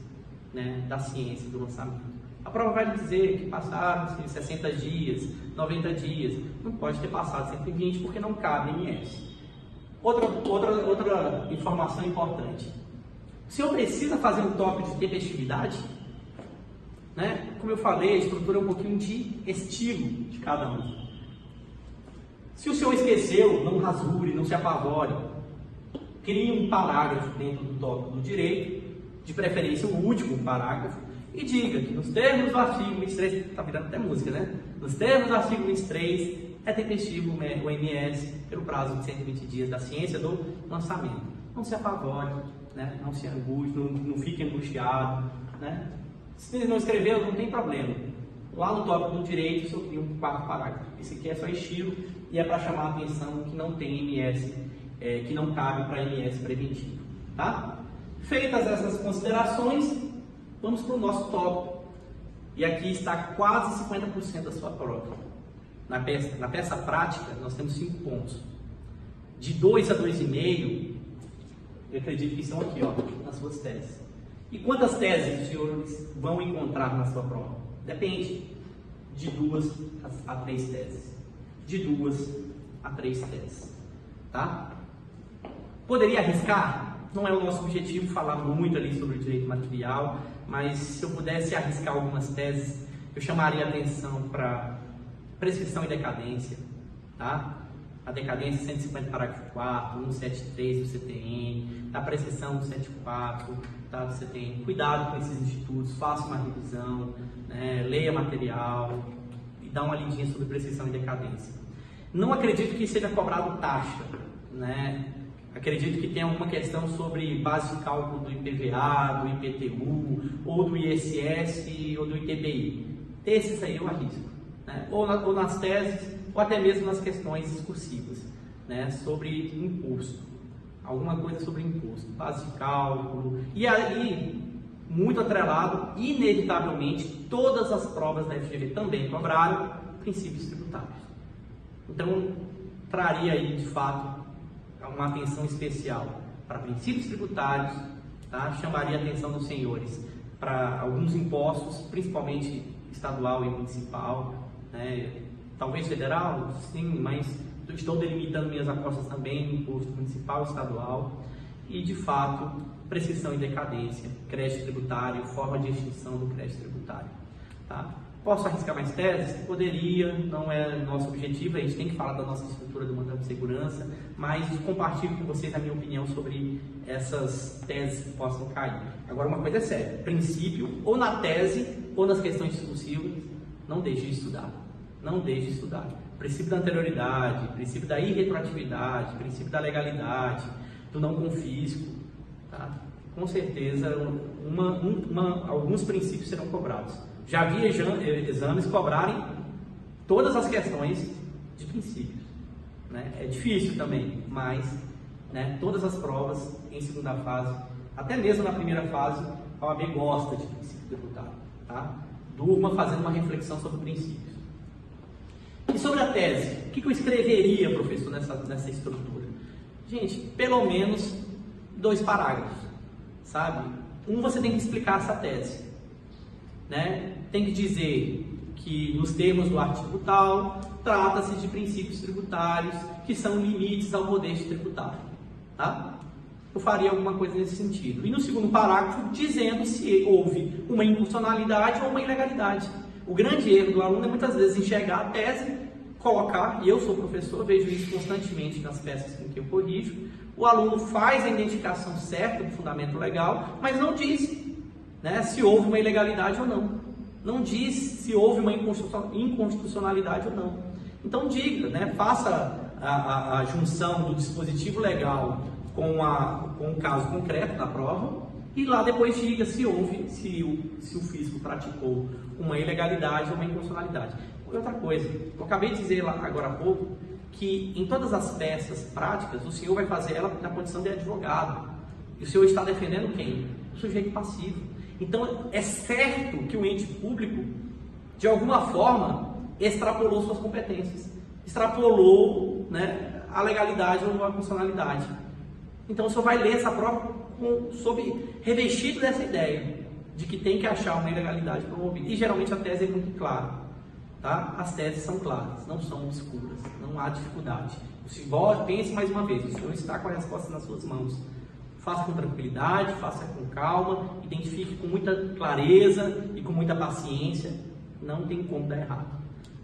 né, da ciência do lançamento. A prova vai lhe dizer que passaram 60 dias, 90 dias, não pode ter passado 120 porque não cabe em MS. Outra informação importante: o senhor precisa fazer um tópico de tempestividade? Né? Como eu falei, a estrutura é um pouquinho de estilo de cada um. Se o senhor esqueceu, não rasure, não se apavore. Crie um parágrafo dentro do tópico do direito, de preferência o último parágrafo, e diga que nos termos do artigo 23, está virando até música, né? Nos termos do artigo 23, é tempestivo o MS pelo prazo de 120 dias da ciência do lançamento. Não se apavore, né? Não se anguste, não fique angustiado, né? Se não escreveu, não tem problema. Lá no tópico do direito, só cria um quarto parágrafo. Esse aqui é só estilo e é para chamar a atenção que não tem MS, que não cabe para MS preventivo. Tá? Feitas essas considerações, vamos para o nosso tópico. E aqui está quase 50% da sua prova. Na peça prática, nós temos 5 pontos. De 2 a 2,5, eu acredito que estão aqui, ó, nas suas teses. E quantas teses os senhores vão encontrar na sua prova? Depende. De 2 a 3 teses. De 2 a 3 teses. Tá? Poderia arriscar? Não é o nosso objetivo falar muito ali sobre o direito material, mas se eu pudesse arriscar algumas teses, eu chamaria a atenção para prescrição e decadência. Tá? A decadência 150 parágrafo 4, 173 do CTN, a prescrição 174, tá, do CTN. Cuidado com esses institutos, faça uma revisão, né, leia material e dá uma lidinha sobre prescrição e decadência. Não acredito que seja cobrado taxa, né? Acredito que tenha alguma questão sobre base de cálculo do IPVA, do IPTU, ou do ISS ou do ITBI. Esses aí eu arrisco, né? Ou nas teses, ou até mesmo nas questões discursivas, né, sobre imposto, alguma coisa sobre imposto, base de cálculo, e aí, muito atrelado, inevitavelmente, todas as provas da FGV também cobraram princípios tributários. Então, traria aí, de fato, uma atenção especial para princípios tributários, tá? Chamaria a atenção dos senhores para alguns impostos, principalmente estadual e municipal, né? Talvez federal, sim, mas estou delimitando minhas apostas também no imposto municipal e estadual. E, de fato, prescrição e decadência, crédito tributário, forma de extinção do crédito tributário. Tá? Posso arriscar mais teses? Poderia, não é nosso objetivo, a gente tem que falar da nossa estrutura do mandado de segurança, mas compartilho com vocês a minha opinião sobre essas teses que possam cair. Agora, uma coisa é séria: princípio, ou na tese, ou nas questões discursivas, não deixe de estudar. Não deixe de estudar. Princípio da anterioridade, princípio da irretroatividade, princípio da legalidade, do não confisco, tá? Com certeza alguns princípios serão cobrados. Já vi exames cobrarem todas as questões de princípios, né? É difícil também, mas né? Todas as provas em segunda fase, até mesmo na primeira fase, a OAB gosta de princípio tributário, tá? Durma fazendo uma reflexão sobre princípios. E sobre a tese, o que eu escreveria, professor, nessa estrutura? Gente, pelo menos 2 parágrafos, sabe? Você tem que explicar essa tese, né? Tem que dizer que, nos termos do artigo tal, trata-se de princípios tributários que são limites ao poder de tributar, tá? Eu faria alguma coisa nesse sentido. E no segundo parágrafo, dizendo se houve uma inconstitucionalidade ou uma ilegalidade. O grande erro do aluno é muitas vezes enxergar a tese, colocar, e eu sou professor, vejo isso constantemente nas peças com que eu corrijo, o aluno faz a identificação certa do fundamento legal, mas não diz, né, se houve uma ilegalidade ou não. Não diz se houve uma inconstitucionalidade ou não. Então diga, né, faça a junção do dispositivo legal com o caso concreto da prova e lá depois diga se o fisco praticou uma ilegalidade ou uma inconstitucionalidade. E outra coisa, eu acabei de dizer lá agora há pouco que em todas as peças práticas o senhor vai fazer ela na condição de advogado. E o senhor está defendendo quem? O sujeito passivo. Então é certo que o ente público, de alguma forma, extrapolou suas competências, extrapolou, né, a legalidade ou a constitucionalidade. Então o senhor vai ler essa prova sob revestido dessa ideia de que tem que achar uma ilegalidade promovida. E geralmente a tese é muito clara, tá? As teses são claras, não são obscuras, não há dificuldade. Pense mais uma vez, o senhor está com a resposta nas suas mãos. Faça com tranquilidade, faça com calma, identifique com muita clareza e com muita paciência, não tem como dar errado,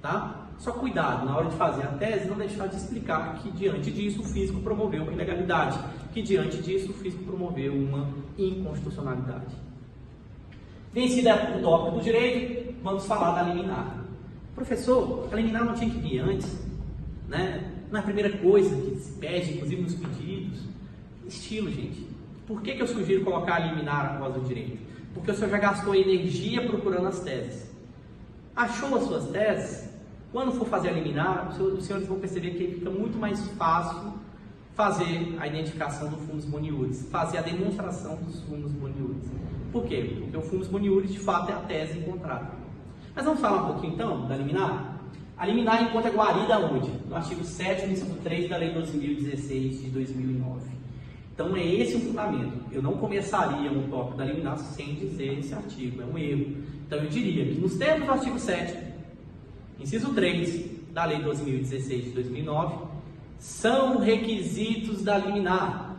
tá? Só cuidado, na hora de fazer a tese, não deixar de explicar que diante disso o fisco promoveu uma ilegalidade, que diante disso o fisco promoveu uma inconstitucionalidade. Vencido o tópico do direito, vamos falar da liminar. Professor, a liminar não tinha que vir antes, né? Não é a primeira coisa que se pede, inclusive nos pedidos. Estilo, gente. Por que eu sugiro colocar a liminar após o direito? Porque o senhor já gastou energia procurando as teses. Achou as suas teses? Quando for fazer a liminar, os senhores vão perceber que fica muito mais fácil fazer a identificação do fumus boniuris, fazer a demonstração dos fumus boniuris. Por quê? Porque o fumus boniuris, de fato, é a tese encontrada. Mas vamos falar um pouquinho, então, da liminar? A liminar encontra guarida onde? No artigo 7º, inciso 3 da Lei 12.016 de 2009. Então é esse o fundamento. Eu não começaria um tópico da liminar sem dizer esse artigo, é um erro. Então eu diria que nos termos do artigo 7º, inciso 3 da Lei 12.016 de 2009, são requisitos da liminar.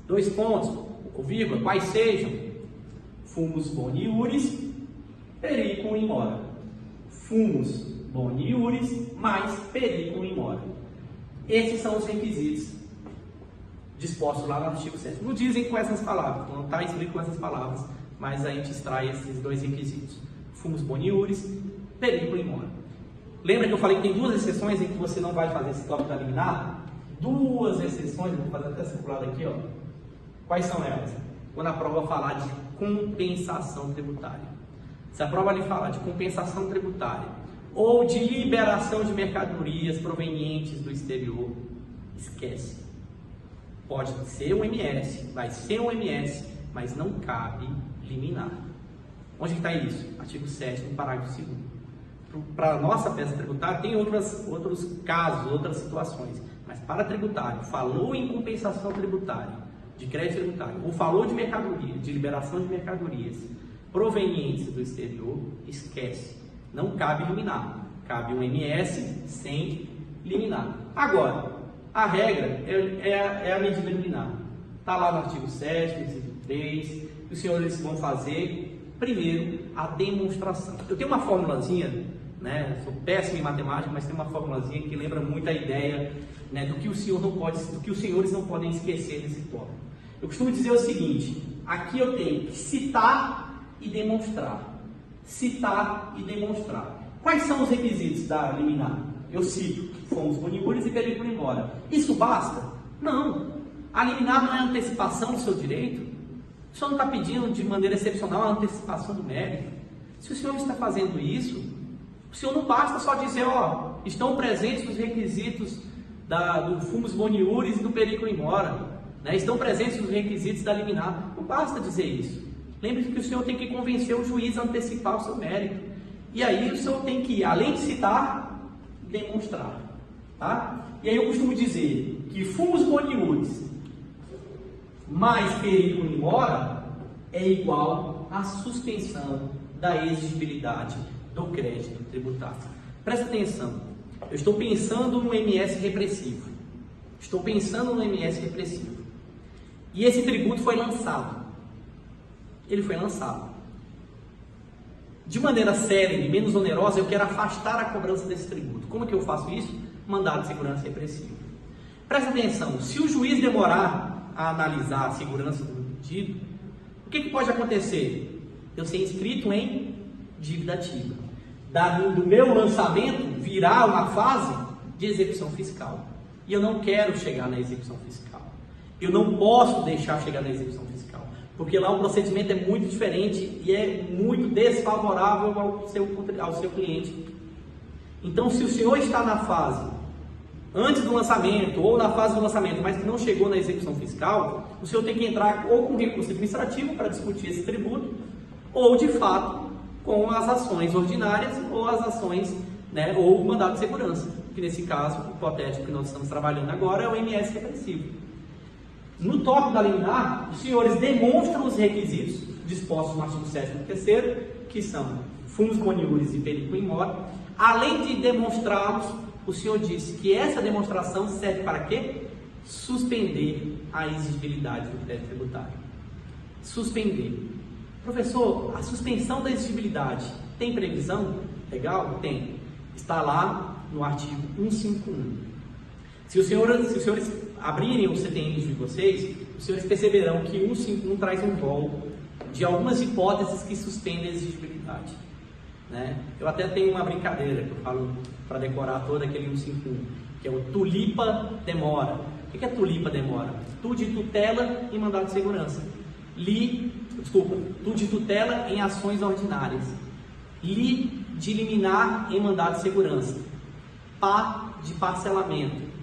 2 pontos, ou vírgula, quais sejam: fumus boniuris, periculum in mora. Fumus boniuris mais periculum in mora. Esses são os requisitos dispostos lá no artigo 7º. Não dizem com essas palavras, não está escrito com essas palavras, mas a gente extrai esses 2 requisitos: fumus boniuris, periculum in mora. Lembra que eu falei que tem 2 exceções em que você não vai fazer esse tópico da liminar? 2 exceções, eu vou fazer até circulado aqui, ó. Quais são elas? Quando a prova falar de compensação tributária. Se a prova lhe falar de compensação tributária ou de liberação de mercadorias provenientes do exterior, esquece. Pode ser um MS, vai ser um MS, mas não cabe liminar. Onde está isso? Artigo 7º, parágrafo 2º. Para a nossa peça tributária tem outros casos, outras situações, mas para tributário, falou em compensação tributária, de crédito tributário, ou falou de mercadoria, de liberação de mercadorias provenientes do exterior, esquece. Não cabe liminar, cabe um MS sem liminar. Agora, a regra é a medida liminar. Está lá no artigo 7º, inciso 3, que os senhores vão fazer, primeiro, a demonstração. Eu tenho uma formulazinha, né? Sou péssimo em matemática, mas tem uma formulazinha que lembra muito a ideia, né, do que o senhor não pode, do que os senhores não podem esquecer desse tópico. Eu costumo dizer o seguinte: aqui eu tenho que citar e demonstrar. Citar e demonstrar. Quais são os requisitos da liminar? Eu cito fumus boniuris e periculum in mora. Isso basta? Não. A liminar não é antecipação do seu direito. O senhor não está pedindo de maneira excepcional a antecipação do mérito. Se o senhor está fazendo isso, o senhor não basta só dizer, ó, estão presentes os requisitos do fumus boniuris e do periculum in mora, né? Estão presentes os requisitos da liminar. Não basta dizer isso. Lembre-se que o senhor tem que convencer o juiz a antecipar o seu mérito. E aí o senhor tem que, além de citar, demonstrar. Tá? E aí eu costumo dizer que fumus boniuris mais periculum in mora é igual à suspensão da exigibilidade do crédito tributário. Presta atenção, eu estou pensando no MS repressivo. E esse tributo foi lançado. Ele foi lançado. De maneira séria e menos onerosa, eu quero afastar a cobrança desse tributo. Como é que eu faço isso? Mandado de segurança repressivo. Presta atenção, se o juiz demorar a analisar a segurança do pedido, o que pode acontecer? Eu ser inscrito em dívida ativa. Do meu lançamento virar uma fase de execução fiscal. E eu não quero chegar na execução fiscal. Eu não posso deixar chegar na execução fiscal. Porque lá o procedimento é muito diferente e é muito desfavorável ao seu cliente. Então, se o senhor está na fase antes do lançamento ou na fase do lançamento, mas que não chegou na execução fiscal, o senhor tem que entrar ou com recurso administrativo para discutir esse tributo, ou de fato com as ações ordinárias ou as ações, né, ou o mandado de segurança, que nesse caso hipotético que nós estamos trabalhando agora é o MS repressivo. No tópico da liminar, os senhores demonstram os requisitos dispostos no artigo 7º e 3º, que são fumus boniuris e periculum in mora. Além de demonstrá-los, o senhor disse que essa demonstração serve para quê? Suspender a exigibilidade do crédito tributário. Suspender. Professor, a suspensão da exigibilidade tem previsão? Legal? Tem. Está lá no artigo 151. Se os senhores abrirem os CTNs de vocês, os senhores perceberão que 151 traz um rol de algumas hipóteses que suspendem a exigibilidade. Né? Eu até tenho uma brincadeira que eu falo para decorar todo aquele 151, que é o tulipa demora. O que é tulipa demora? Tu de tutela em mandado de segurança. Tu de tutela em ações ordinárias. Li de liminar em mandado de segurança. Pá de parcelamento.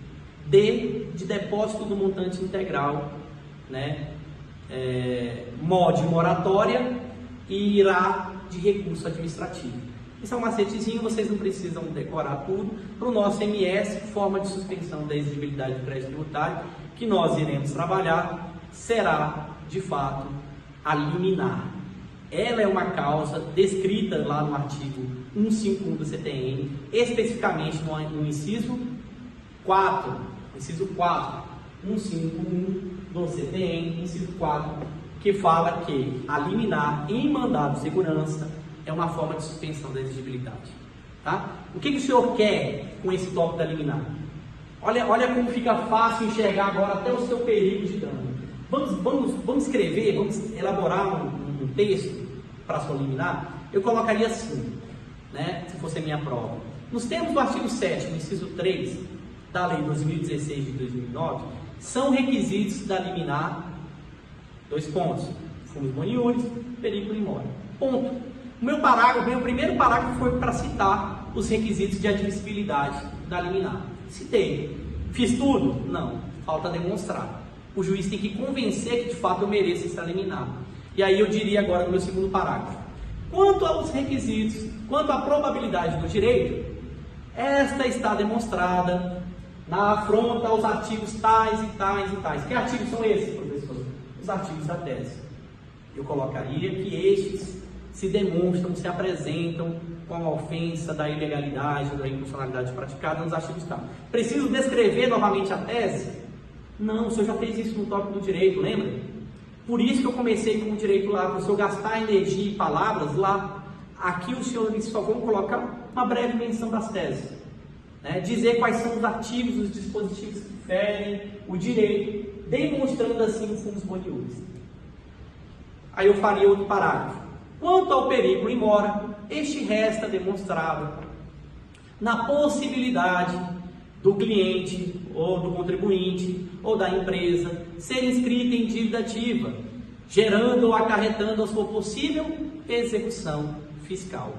D de depósito do montante integral, né? Mó de moratória e irá de recurso administrativo. Isso é um macetezinho, vocês não precisam decorar tudo. Para o nosso MS, forma de suspensão da exigibilidade do crédito tributário, que nós iremos trabalhar, será, de fato, a liminar. Ela é uma causa descrita lá no artigo 151 do CTN, especificamente no inciso 4, 151 do CTN, inciso 4, que fala que a liminar em mandado de segurança é uma forma de suspensão da exigibilidade. Tá? O que o senhor quer com esse tópico da liminar? Olha como fica fácil enxergar agora até o seu perigo de dano. Vamos escrever, vamos elaborar um texto para a sua liminar. Eu colocaria assim, né, se fosse a minha prova. Nos termos do artigo 7º, inciso 3 da Lei 2016 de 2009, são requisitos da liminar, 2 pontos, fumus boniuris, periculum in mora. Ponto. O meu primeiro parágrafo foi para citar os requisitos de admissibilidade da liminar. Citei. Fiz tudo? Não. Falta demonstrar. O juiz tem que convencer que de fato eu mereço essa liminar. E aí eu diria agora no meu segundo parágrafo. Quanto aos requisitos, quanto à probabilidade do direito, esta está demonstrada na afronta aos artigos tais e tais e tais. Que artigos são esses, professor? Os artigos da tese. Eu colocaria que estes se demonstram, se apresentam com a ofensa da ilegalidade, da inconstitucionalidade praticada nos artigos tais. Preciso descrever novamente a tese? Não, o senhor já fez isso no tópico do direito, lembra? Por isso que eu comecei com o direito lá, para o senhor gastar energia e palavras lá. Aqui os senhores só vão colocar uma breve menção das teses. Né? Dizer quais são os artigos, os dispositivos que ferem o direito, demonstrando assim o fumus boniuris. Aí eu faria outro parágrafo. Quanto ao periculum in mora, este resta demonstrado na possibilidade do cliente ou do contribuinte ou da empresa ser inscrita em dívida ativa, gerando ou acarretando a sua possível execução fiscal.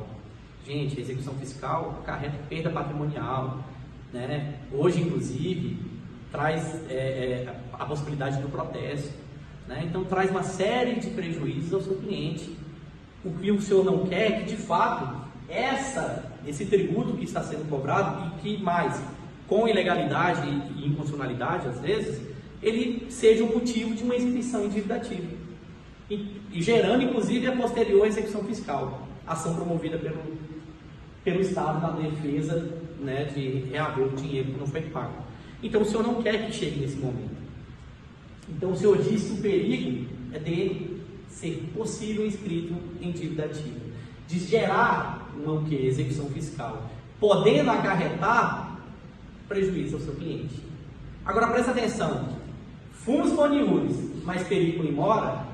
Gente, a execução fiscal acarreta perda patrimonial, né? Hoje, inclusive, traz a possibilidade do protesto, né? Então traz uma série de prejuízos ao seu cliente. O que o senhor não quer é que, de fato, esse tributo que está sendo cobrado e que mais, com ilegalidade e inconstitucionalidade, às vezes, ele seja o motivo de uma inscrição em dívida ativa e gerando, inclusive, a posterior execução fiscal, ação promovida pelo Estado na defesa, né, de reaver o dinheiro que não foi pago. Então, o senhor não quer que chegue nesse momento. Então, o senhor diz que o perigo é dele ser possível inscrito em dívida ativa, de gerar uma execução fiscal, podendo acarretar prejuízo ao seu cliente. Agora, presta atenção, fumus boniuris mais periculum in mora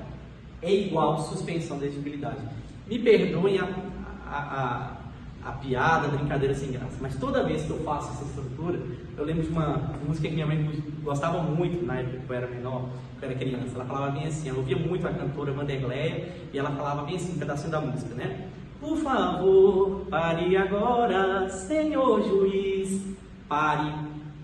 é igual suspensão da exigibilidade. Me perdoem a piada, a brincadeira sem graça, mas toda vez que eu faço essa estrutura, eu lembro de uma música que minha mãe gostava muito na época que eu era menor, que eu era criança. Ela falava bem assim, ela ouvia muito a cantora Vanderleia, e ela falava bem assim, um pedacinho da música, né? Por favor, pare agora, senhor juiz, pare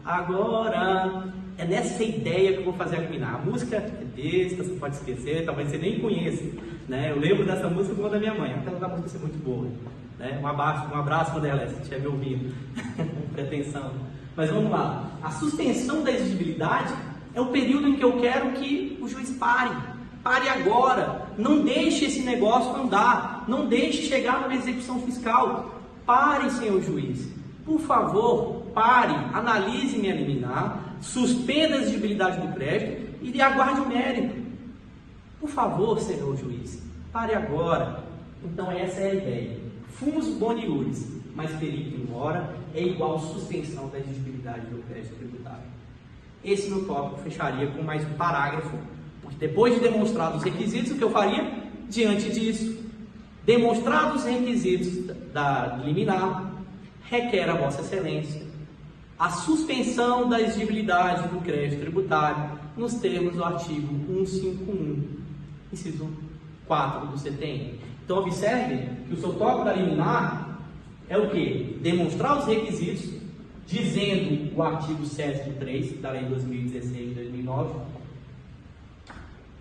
agora. É nessa ideia que eu vou fazer a liminar. A música é besta, você pode esquecer, talvez você nem conheça, né? Eu lembro dessa música como da minha mãe, apesar da música ser muito boa, né? Um abraço, Vanderleia, se estiver me ouvindo. Pretensão. Mas vamos lá. A suspensão da exigibilidade é o período em que eu quero que o juiz pare. Pare agora. Não deixe esse negócio andar. Não deixe chegar numa execução fiscal. Pare, senhor juiz. Por favor, pare. Analise minha liminar. Suspenda a exigibilidade do crédito e aguarde o mérito. Por favor, senhor juiz. Pare agora. Então essa é a ideia. Fumus boniuris mais periculum in mora é igual suspensão da exigibilidade do crédito tributário. Esse meu tópico fecharia com mais um parágrafo, porque depois de demonstrados os requisitos, o que eu faria? Diante disso, demonstrados os requisitos da liminar, requer a Vossa Excelência a suspensão da exigibilidade do crédito tributário nos termos do artigo 151, inciso 4 do CTN. Então, observe que o seu tópico da liminar é o quê? Demonstrar os requisitos, dizendo o artigo 7º da Lei 2016 de 2009,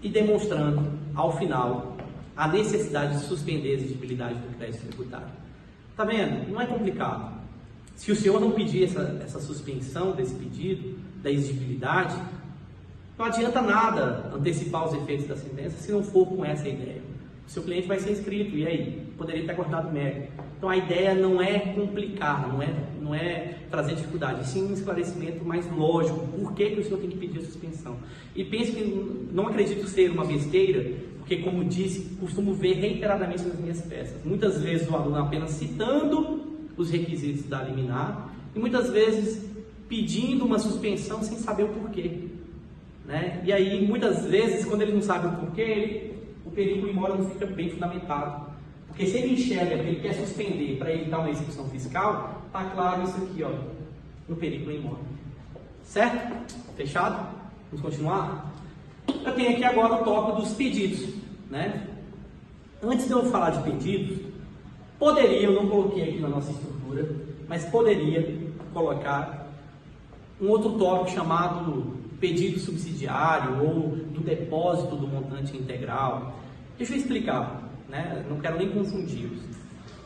e demonstrando, ao final, a necessidade de suspender a exigibilidade do crédito tributário. Está vendo? Não é complicado. Se o senhor não pedir essa suspensão desse pedido, da exigibilidade, não adianta nada antecipar os efeitos da sentença se não for com essa ideia. O seu cliente vai ser inscrito, e aí? Poderia ter acordado mérito. Então a ideia não é complicar, não é trazer dificuldade, e sim um esclarecimento mais lógico. Por que o senhor tem que pedir a suspensão? E pense que não acredito ser uma besteira, porque, como disse, costumo ver reiteradamente nas minhas peças. Muitas vezes o aluno apenas citando os requisitos da liminar, e muitas vezes pedindo uma suspensão sem saber o porquê, né? E aí, muitas vezes, quando ele não sabe o porquê, o perigo in mora não fica bem fundamentado. Porque se ele enxerga que ele quer suspender para evitar uma execução fiscal, está claro isso aqui, ó, no perigo in mora. Certo? Fechado? Vamos continuar? Eu tenho aqui agora o tópico dos pedidos, né? Antes de eu falar de pedidos, eu não coloquei aqui na nossa estrutura, mas poderia colocar um outro tópico chamado pedido subsidiário ou do depósito do montante integral. Deixa eu explicar, né? Não quero nem confundi-los.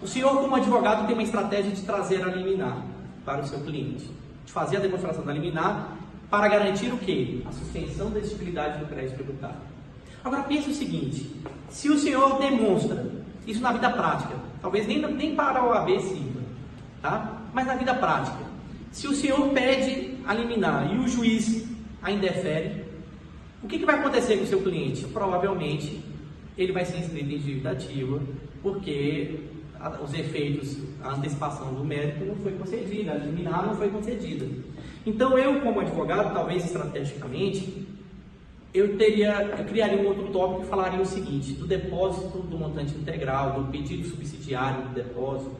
O senhor, como advogado, tem uma estratégia de trazer a liminar para o seu cliente, de fazer a demonstração da liminar para garantir o quê? A suspensão da exigibilidade do crédito tributário. Agora pense o seguinte: se o senhor demonstra isso na vida prática, talvez nem para a OAB sirva, tá? Mas na vida prática, se o senhor pede a liminar e o juiz a indefere, o que vai acontecer com o seu cliente? Provavelmente ele vai ser inscrito em dívida ativa, porque os efeitos, a antecipação do mérito não foi concedida, a liminar não foi concedida. Então eu, como advogado, talvez estrategicamente, eu criaria um outro tópico que falaria o seguinte: do depósito do montante integral, do pedido subsidiário do depósito,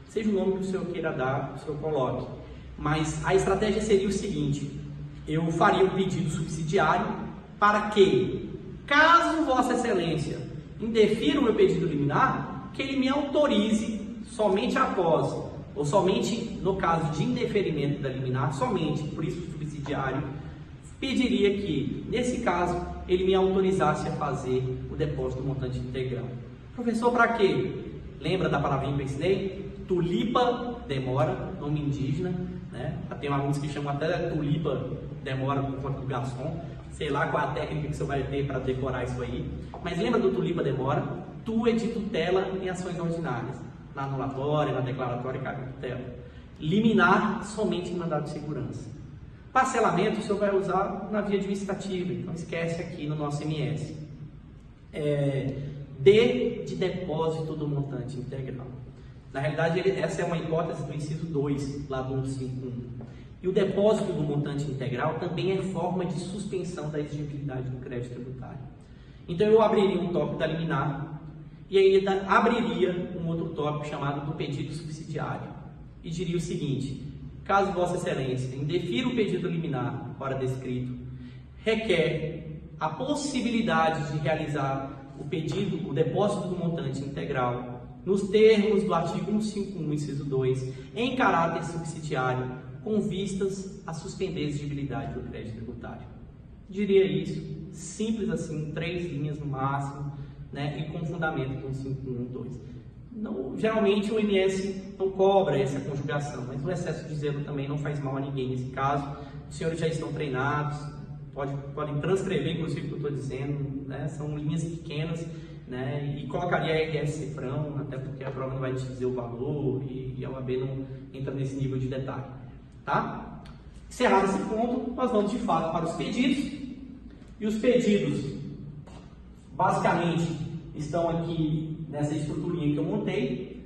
seja o nome que o senhor queira dar, o senhor coloque. Mas a estratégia seria o seguinte: eu faria um pedido subsidiário para que, caso Vossa Excelência indefira o meu pedido liminar, que ele me autorize, somente após ou somente no caso de indeferimento da liminar, somente por isso subsidiário, pediria que, nesse caso, ele me autorizasse a fazer o depósito do montante integral. Professor, para quê? Lembra da palavrinha que eu ensinei? Tulipa demora, nome indígena, né? Tem alunos que chamam até tulipa demora por conta do garçom, sei lá qual a técnica que você vai ter para decorar isso aí, mas lembra do tulipa demora? Tu é de tutela em ações ordinárias, na anulatória, na declaratória e carga de tutela. Liminar somente em mandado de segurança. Parcelamento o senhor vai usar na via administrativa, então esquece aqui no nosso MS. D de depósito do montante integral. Na realidade, essa é uma hipótese do inciso 2, lá do 151. E o depósito do montante integral também é forma de suspensão da exigibilidade do crédito tributário. Então, eu abriria um tópico da liminar e ainda abriria um outro tópico chamado do pedido subsidiário. E diria o seguinte: caso Vossa Excelência indefira o pedido liminar, ora descrito, requer a possibilidade de realizar o pedido, o depósito do montante integral, nos termos do artigo 151, inciso 2, em caráter subsidiário, com vistas a suspender a exigibilidade do crédito tributário. Diria isso, simples assim, 3 linhas no máximo, né, e com fundamento do 151.2. Não, geralmente o MS não cobra essa conjugação, mas o excesso de zelo também não faz mal a ninguém nesse caso. Os senhores já estão treinados, podem transcrever inclusive o que eu estou dizendo, né, são linhas pequenas, né, e colocaria RS cifrão, até porque a prova não vai te dizer o valor e a OAB não entra nesse nível de detalhe. Tá? Encerrado esse ponto, nós vamos de fato para os pedidos. E os pedidos, basicamente, estão aqui nessa estruturinha que eu montei.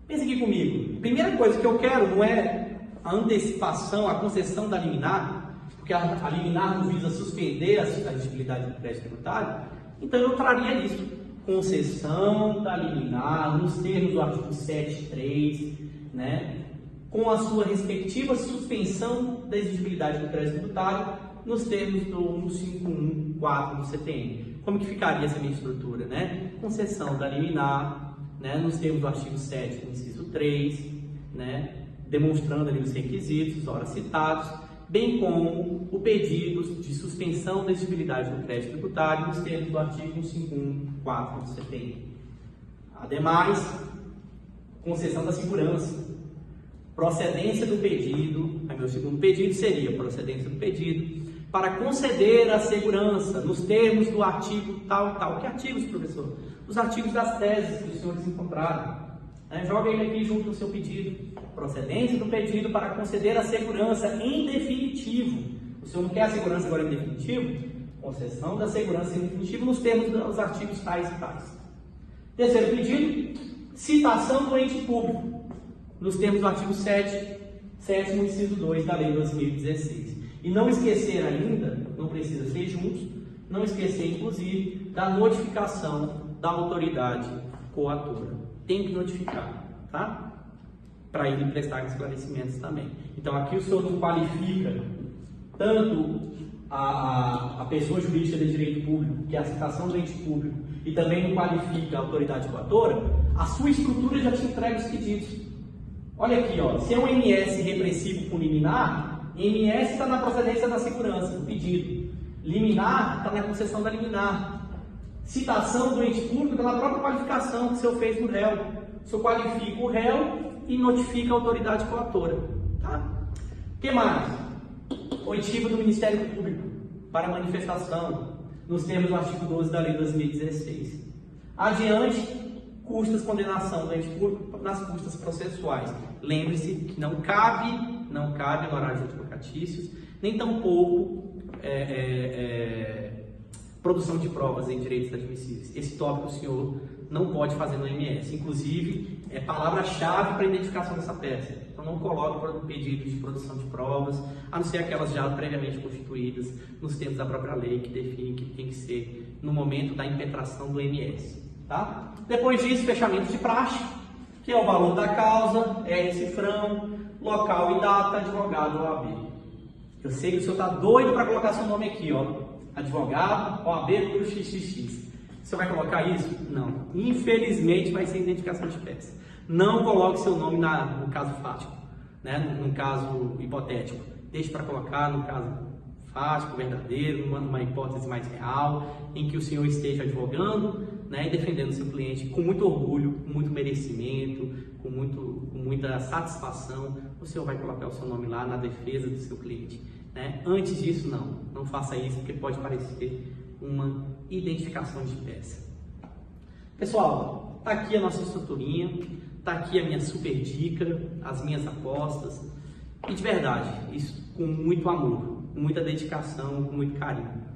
Pense aqui comigo. A primeira coisa que eu quero não é a antecipação, a concessão da liminar, porque a liminar não visa suspender a exigibilidade do crédito tributário. Então eu traria isso. Concessão da liminar, nos termos do artigo 7.3, né? Com a sua respectiva suspensão da exigibilidade do crédito tributário nos termos do 151.4 do CTN. Como que ficaria essa minha estrutura, né? Concessão da liminar, né, nos termos do artigo 7, inciso 3, né, demonstrando ali os requisitos, ora citados, bem como o pedido de suspensão da exigibilidade do crédito tributário nos termos do artigo 151.4 do CTN. Ademais, concessão da segurança. Procedência do pedido, aí meu segundo pedido seria procedência do pedido para conceder a segurança nos termos do artigo tal e tal. Que artigos, professor? Os artigos das teses que os senhores encontraram. Joga ele aqui junto no seu pedido. Procedência do pedido para conceder a segurança em definitivo. O senhor não quer a segurança agora em definitivo? Concessão da segurança em definitivo nos termos dos artigos tais e tais. Terceiro pedido, citação do ente público nos termos do artigo 7º, inciso 2 da Lei 2016. E não esquecer ainda, não precisa ser juntos, não esquecer inclusive da notificação da autoridade coatora. Tem que notificar, tá? Para ele prestar esclarecimentos também. Então aqui o senhor não qualifica tanto a pessoa jurídica de direito público, que é a citação do ente público, e também não qualifica a autoridade coatora, a sua estrutura já te entrega os pedidos. Olha aqui, ó, se é um MS repressivo com liminar, MS está na procedência da segurança, do pedido. Liminar está na concessão da liminar. Citação do ente público está na própria qualificação que o senhor fez no réu. O senhor qualifica o réu e notifica a autoridade coatora. Tá? O que mais? Oitiva do Ministério Público para manifestação, nos termos do artigo 12 da Lei 2016. Adiante, custas condenação do ente público nas custas processuais. Lembre-se que não cabe no horário de advocatícios, nem tampouco produção de provas em direitos admissíveis. Esse tópico o senhor não pode fazer no MS. Inclusive, é palavra-chave para a identificação dessa peça. Então, não coloque pedidos de produção de provas, a não ser aquelas já previamente constituídas nos termos da própria lei, que define que tem que ser no momento da impetração do MS. Tá? Depois disso, fechamento de praxe, que é o valor da causa, cifrão, local e data, advogado ou OAB. Eu sei que o senhor está doido para colocar seu nome aqui, ó. Advogado, OAB por XXX. Você vai colocar isso? Não. Infelizmente vai ser identificação de peça. Não coloque seu nome no caso fático, né? No caso hipotético. Deixe para colocar no caso fático, verdadeiro, numa hipótese mais real, em que o senhor esteja advogando, né, e defendendo o seu cliente com muito orgulho, com muito merecimento, com muita satisfação. O senhor vai colocar o seu nome lá na defesa do seu cliente, né? Antes disso, não faça isso, porque pode parecer uma identificação de peça. Pessoal, tá aqui a nossa estruturinha, tá aqui a minha super dica, as minhas apostas, e de verdade, isso com muito amor, com muita dedicação, com muito carinho.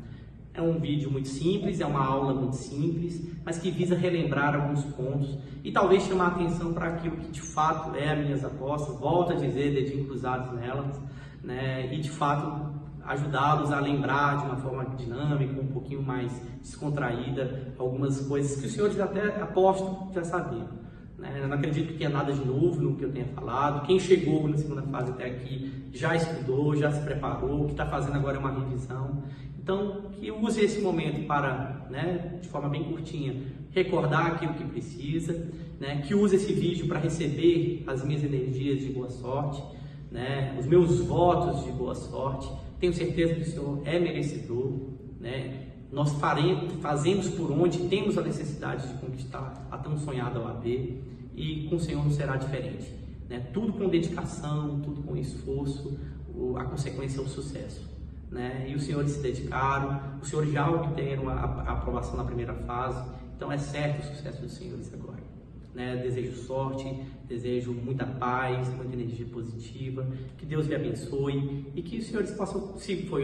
É um vídeo muito simples, é uma aula muito simples, mas que visa relembrar alguns pontos e talvez chamar a atenção para aquilo que de fato é as minhas apostas, volto a dizer, dedinho cruzados nelas, né? E de fato ajudá-los a lembrar de uma forma dinâmica, um pouquinho mais descontraída, algumas coisas que os senhores até aposto já sabiam, né? Eu não acredito que é nada de novo no que eu tenha falado. Quem chegou na segunda fase até aqui já estudou, já se preparou, o que está fazendo agora é uma revisão. Então, que use esse momento para, né, de forma bem curtinha, recordar aquilo que precisa, né, que use esse vídeo para receber as minhas energias de boa sorte, né, os meus votos de boa sorte. Tenho certeza que o senhor é merecedor, né? Nós fazemos por onde temos a necessidade de conquistar a tão sonhada OAB, e com o senhor não será diferente, né? Tudo com dedicação, tudo com esforço, a consequência é o sucesso, né? E os senhores se dedicaram, os senhores já obteram a aprovação na primeira fase, então é certo o sucesso dos senhores agora, né? Desejo sorte, desejo muita paz, muita energia positiva, que Deus lhe abençoe e que os senhores possam, se for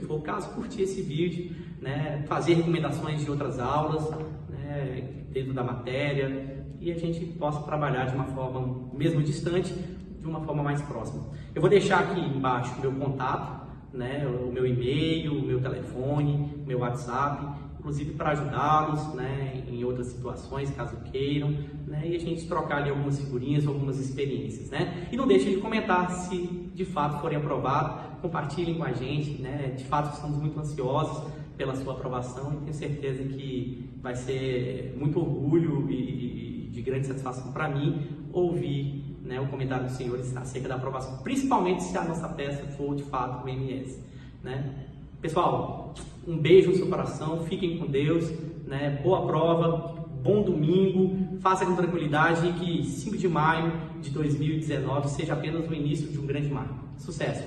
o caso, curtir esse vídeo, né? Fazer recomendações de outras aulas, né? Dentro da matéria, e a gente possa trabalhar de uma forma, mesmo distante, de uma forma mais próxima. Eu vou deixar aqui embaixo o meu contato, né? O meu e-mail, o meu telefone, o meu WhatsApp, inclusive para ajudá-los, né, em outras situações, caso queiram, né, e a gente trocar ali algumas figurinhas, algumas experiências, né? E não deixem de comentar se de fato forem aprovados, compartilhem com a gente, né? De fato estamos muito ansiosos pela sua aprovação e tenho certeza que vai ser muito orgulho e de grande satisfação para mim ouvir, né, o comentário dos senhores acerca da aprovação, principalmente se a nossa peça for de fato o MS, né? Pessoal, um beijo no seu coração, fiquem com Deus, né? Boa prova, bom domingo, faça com tranquilidade e que 5 de maio de 2019 seja apenas o início de um grande marco. Sucesso!